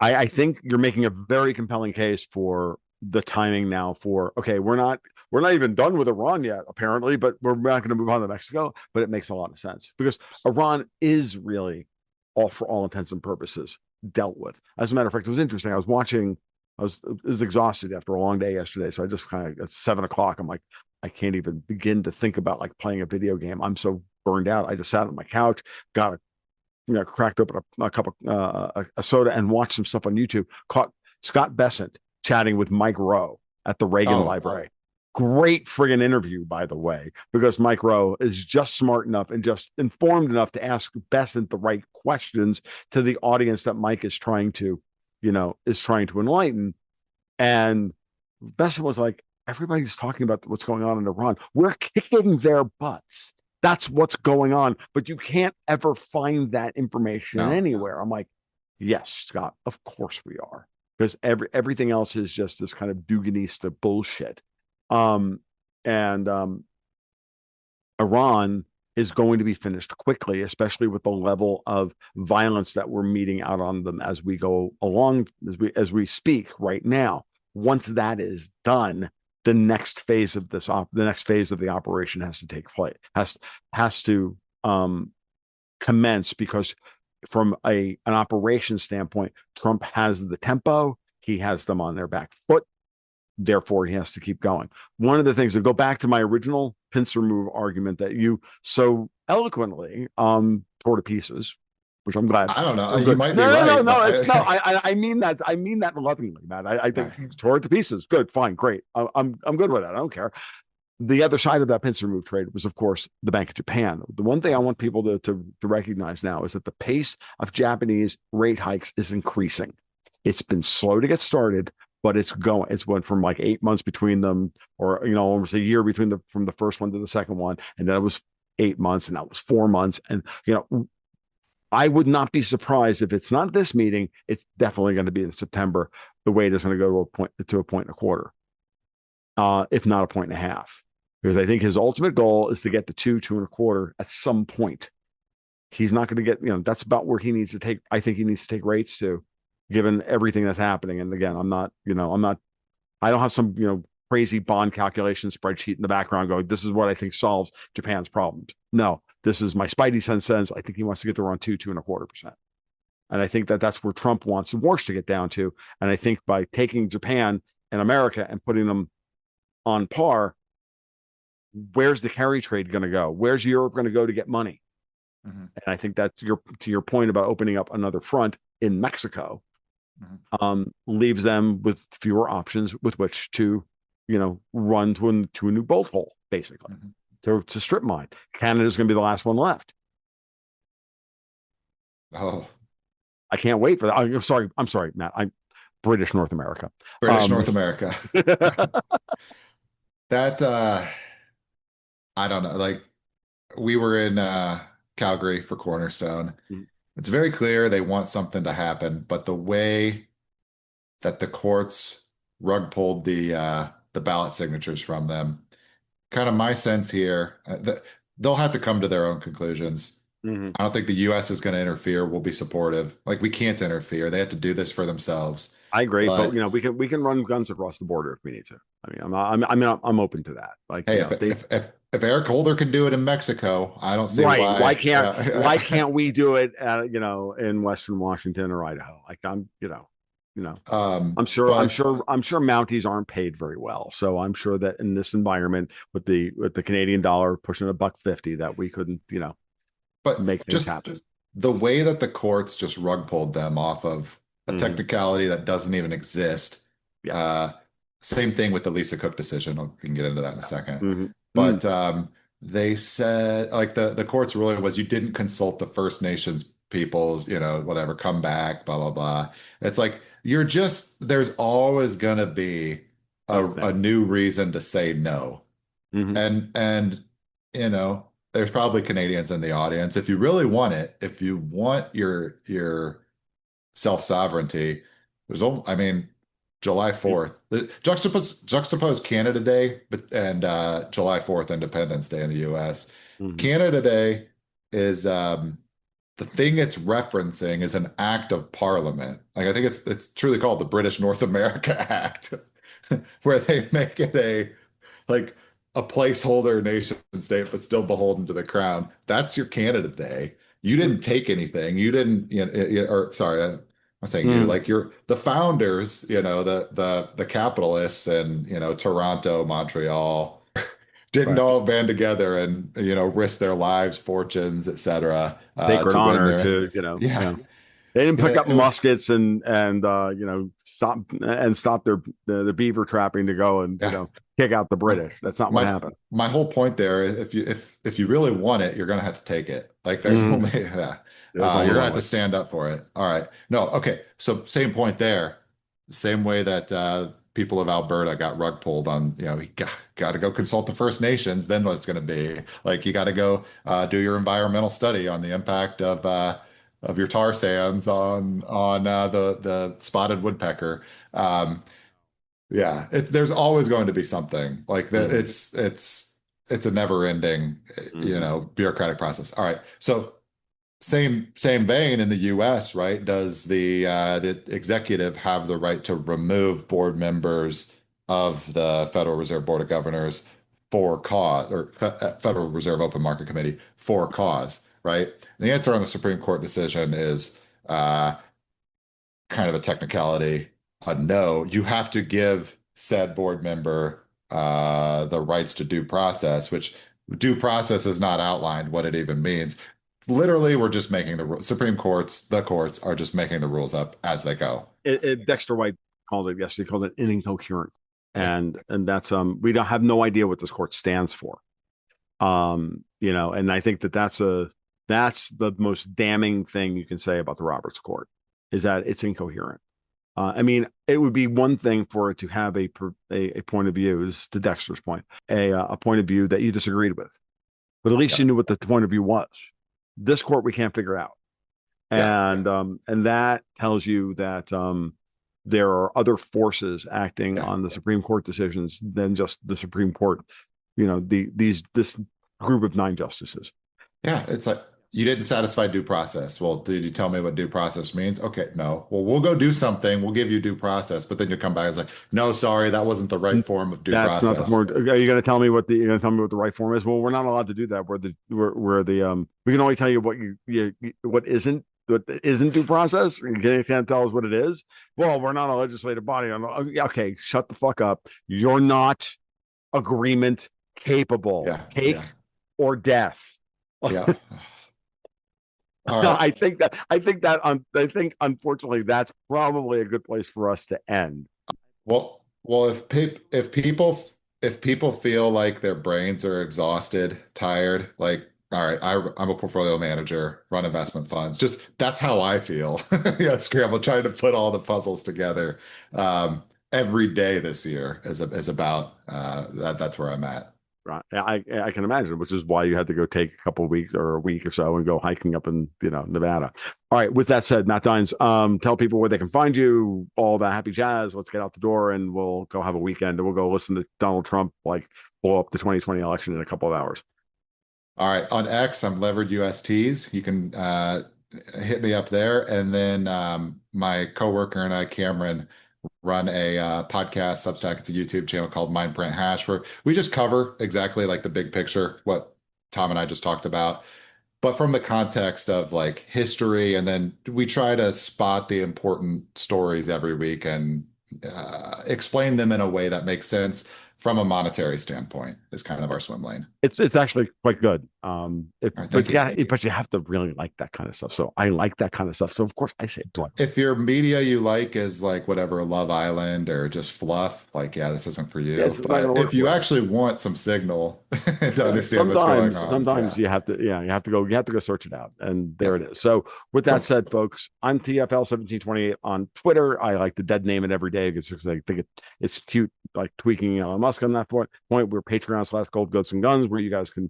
[SPEAKER 1] I think you're making a very compelling case for the timing now for okay, we're not even done with Iran yet, apparently, but we're not going to move on to Mexico. But it makes a lot of sense because Iran is really all for all intents and purposes dealt with. As a matter of fact, it was interesting. I was exhausted after a long day yesterday. So I just kind of at 7 o'clock, I'm like, I can't even begin to think about like playing a video game. I'm so burned out. I just sat on my couch, got a cracked open a cup of a soda and watched some stuff on YouTube. Caught Scott Bessent chatting with Mike Rowe at the Reagan
[SPEAKER 2] Oh,
[SPEAKER 1] Library. Great friggin' interview, by the way, because Mike Rowe is just smart enough and just informed enough to ask Bessent the right questions to the audience that Mike is trying to enlighten. And Bessent was like, everybody's talking about what's going on in Iran. We're kicking their butts. That's what's going on. But you can't ever find that information
[SPEAKER 2] No.
[SPEAKER 1] anywhere. I'm like, yes, Scott, of course we are. Because everything else is just this kind of Duganista bullshit. Um, and Iran is going to be finished quickly, especially with the level of violence that we're meeting out on them as we go along, as we speak right now. Once that is done, the next phase of the operation has to take place, has to commence, because from an operation standpoint, Trump has the tempo, he has them on their back foot, therefore he has to keep going. One of the things, to go back to my original pincer move argument that you so eloquently tore to pieces, which I'm glad.
[SPEAKER 2] I don't know.
[SPEAKER 1] I'm
[SPEAKER 2] You
[SPEAKER 1] good.
[SPEAKER 2] might be
[SPEAKER 1] No, no, no,
[SPEAKER 2] right,
[SPEAKER 1] no.
[SPEAKER 2] but
[SPEAKER 1] It's no. I mean that. I mean that lovingly, Matt. I think
[SPEAKER 2] right.
[SPEAKER 1] you tore it to pieces. Good, fine, great. I'm good with that. I don't care. The other side of that pincer move trade was, of course, the Bank of Japan. The one thing I want people to recognize now is that the pace of Japanese rate hikes is increasing. It's been slow to get started, but it's going. It's went from like 8 months between them, or almost a year between from the first one to the second one, and then it was 8 months, and that was 4 months, and I would not be surprised if it's not this meeting. It's definitely going to be in September. The wait is going to go to a point and a quarter, if not a point and a half, because I think his ultimate goal is to get to two and a quarter at some point. He's not going to get, that's about where he needs to take. I think he needs to take rates to, given everything that's happening. And again, I don't have some, crazy bond calculation spreadsheet in the background going, this is what I think solves Japan's problems. No, this is my Spidey sense says, I think he wants to get to around 2.25%. And I think that that's where Trump wants Wars to get down to. And I think by taking Japan and America and putting them on par, where's the carry trade going to go? Where's Europe going to go to get money?
[SPEAKER 2] Mhm.
[SPEAKER 1] And I think that's to your point about opening up another front in Mexico, leaves them with fewer options with which to, run to a new bolt hole, basically,
[SPEAKER 2] Mhm.
[SPEAKER 1] to strip mine. Canada's going to be the last one left.
[SPEAKER 2] Oh,
[SPEAKER 1] I can't wait for that. I'm sorry, Matt. I'm British North America.
[SPEAKER 2] British
[SPEAKER 1] Um,
[SPEAKER 2] North America. That I don't know. Like we were in Calgary for Cornerstone. It's very clear they want something to happen, but the way that the courts rug pulled the ballot signatures from them, kind of my sense here, that they'll have to come to their own conclusions.
[SPEAKER 1] mhm.
[SPEAKER 2] I don't think the US is going to interfere. We'll be supportive. Like we can't interfere. They have to do this for themselves.
[SPEAKER 1] I agree, but
[SPEAKER 2] But
[SPEAKER 1] we can run guns across the border if we need to. I mean, I'm open to that. Like,
[SPEAKER 2] hey, if Eric Holder can do it in Mexico, I don't see
[SPEAKER 1] right? Why
[SPEAKER 2] why.
[SPEAKER 1] can't why can't we do it in Western Washington or Idaho? Like, you know,
[SPEAKER 2] But
[SPEAKER 1] I'm sure Mounties aren't paid very well. So I'm sure that in this environment with the Canadian dollar pushing $1.50, that we couldn't,
[SPEAKER 2] but
[SPEAKER 1] make things happen.
[SPEAKER 2] just the way that the courts just rug pulled them off of a
[SPEAKER 1] Hmm.
[SPEAKER 2] technicality that doesn't even exist.
[SPEAKER 1] Yeah.
[SPEAKER 2] Uh, Same thing with the Lisa Cook decision. We can get into that in a second.
[SPEAKER 1] Hmm.
[SPEAKER 2] But they said like the court's ruling was you didn't consult the First Nations peoples, whatever, come back, blah blah blah. It's like there's always gonna be
[SPEAKER 1] That's
[SPEAKER 2] a
[SPEAKER 1] them.
[SPEAKER 2] new reason to say no.
[SPEAKER 1] Hmm.
[SPEAKER 2] And there's probably Canadians in the audience. If you really want it, if you want your self-sovereignty, I mean, July 4th. Juxtapose Canada Day and July 4th Independence Day in the US.
[SPEAKER 1] Hmm.
[SPEAKER 2] Canada Day is the thing it's referencing is an act of parliament. Like I think it's truly called the British North America Act, where they make it like a placeholder nation state, but still beholden to the crown. That's your Canada Day. You didn't take anything. You didn't, or sorry, I'm saying you,
[SPEAKER 1] Hmm.
[SPEAKER 2] like you're the founders, the capitalists and, Toronto, Montreal didn't
[SPEAKER 1] Right.
[SPEAKER 2] all band together and, risk their lives, fortunes, etc.,
[SPEAKER 1] Sacred
[SPEAKER 2] to win
[SPEAKER 1] honor
[SPEAKER 2] their,
[SPEAKER 1] to,
[SPEAKER 2] yeah.
[SPEAKER 1] they didn't pick up
[SPEAKER 2] It was,
[SPEAKER 1] muskets and stop their beaver trapping to go and
[SPEAKER 2] yeah.
[SPEAKER 1] kick out the
[SPEAKER 2] My
[SPEAKER 1] British. That's not what
[SPEAKER 2] my
[SPEAKER 1] happened.
[SPEAKER 2] my whole point there, if you really want it, you're gonna have to take it. Like there's
[SPEAKER 1] Hmm.
[SPEAKER 2] only yeah.
[SPEAKER 1] There's
[SPEAKER 2] You're
[SPEAKER 1] only
[SPEAKER 2] gonna
[SPEAKER 1] one
[SPEAKER 2] have to
[SPEAKER 1] way.
[SPEAKER 2] stand up for it. All right. No, okay. So same point there. The same way that people of Alberta got rug pulled on, you got to go consult the First Nations. Then what's going to be like? You got to go do your environmental study on the impact of your tar sands on the spotted woodpecker. Yeah, there's always going to be something like that.
[SPEAKER 1] Hmm.
[SPEAKER 2] It's a never-ending,
[SPEAKER 1] Hmm.
[SPEAKER 2] bureaucratic process. All right, so same vein in the U.S., right? Does the executive have the right to remove board members of the Federal Reserve Board of Governors for cause, or Federal Reserve Open Market Committee for cause, right? And the answer on the Supreme Court decision is kind of a technicality, a no. You have to give said board member the rights to due process, which due process is not outlined what it even means. Literally, we're just making the Supreme Courts, the courts are just making the rules up as they go.
[SPEAKER 1] Dexter White called it yesterday. He called it incoherent,
[SPEAKER 2] Yeah.
[SPEAKER 1] and that's we don't have no idea what this court stands for. And I think that's the most damning thing you can say about the Roberts Court is that it's incoherent. I mean, it would be one thing for it to have a point of view, this is to Dexter's point, a point of view that you disagreed with, but at least
[SPEAKER 2] Yeah.
[SPEAKER 1] you knew what the point of view was. This court we can't figure out,
[SPEAKER 2] Yeah. Yeah.
[SPEAKER 1] and that tells you that there are other forces acting
[SPEAKER 2] Yeah.
[SPEAKER 1] on the Supreme Court decisions than just the Supreme Court. This group of 9 justices.
[SPEAKER 2] Yeah, it's like you didn't satisfy due process. Well, did you tell me what due process means? Okay, no. Well, we'll go do something. We'll give you due process, but then you come back and it's like, no, sorry, that wasn't the right form of due
[SPEAKER 1] That's not the
[SPEAKER 2] process.
[SPEAKER 1] form. Are you going to tell me what the right form is? Well, we're not allowed to do that. We can only tell you what isn't due process. You can't tell us what it is. Well, we're not a legislative body. Okay, shut the fuck up. You're not agreement capable.
[SPEAKER 2] Yeah,
[SPEAKER 1] Cake
[SPEAKER 2] yeah,
[SPEAKER 1] or death.
[SPEAKER 2] yeah. All right.
[SPEAKER 1] I think unfortunately that's probably a good place for us to end.
[SPEAKER 2] Well, if people feel like their brains are exhausted, tired, like, all right, I'm a portfolio manager, run investment funds. Just that's how I feel. Yeah, scramble, trying to put all the puzzles together. Every day this year is about that. That's where I'm at.
[SPEAKER 1] Right. I can imagine, which is why you had to go take a couple of weeks or a week or so and go hiking up in Nevada. All right. With that said, Matt Dines, tell people where they can find you, all that happy jazz. Let's get out the door and we'll go have a weekend and we'll go listen to Donald Trump like blow up the 2020 election in a couple of hours.
[SPEAKER 2] All right, on X, I'm levered USTs. You can hit me up there, and then my coworker and I, Cameron, run a podcast Substack. It's a YouTube channel called Mindprint Hash, where we just cover exactly like the big picture, what Tom and I just talked about, but from the context of like history, and then we try to spot the important stories every week and explain them in a way that makes sense from a monetary standpoint. Is kind of our swim lane.
[SPEAKER 1] It's actually quite good.
[SPEAKER 2] All right,
[SPEAKER 1] But
[SPEAKER 2] thank you.
[SPEAKER 1] yeah, but you have to really like that kind of stuff. So I like that kind of stuff. So of course I say do.
[SPEAKER 2] If your media you like is like whatever Love Island or just fluff, like yeah, this isn't for
[SPEAKER 1] Yeah,
[SPEAKER 2] you.
[SPEAKER 1] it's not going
[SPEAKER 2] But
[SPEAKER 1] to work
[SPEAKER 2] if you
[SPEAKER 1] for
[SPEAKER 2] actually want some signal to
[SPEAKER 1] yeah,
[SPEAKER 2] understand what's going on,
[SPEAKER 1] sometimes
[SPEAKER 2] yeah,
[SPEAKER 1] you have to go search it out. And
[SPEAKER 2] yeah,
[SPEAKER 1] there it is. So with that
[SPEAKER 2] cool.
[SPEAKER 1] said, folks, I'm TFL1728 on Twitter. I like to dead name it every day because I think it's cute, like tweaking Elon Musk on that point. We're Patreon/Gold Goats and Guns, where you guys can,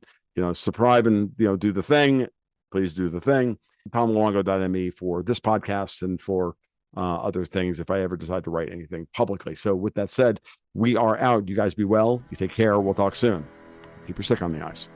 [SPEAKER 1] subscribe and do the thing. Please do the thing. TomLongo.me for this podcast and for other things if I ever decide to write anything publicly. So with that said, we are out. You guys be well. You take care. We'll talk soon. Keep your stick on the ice.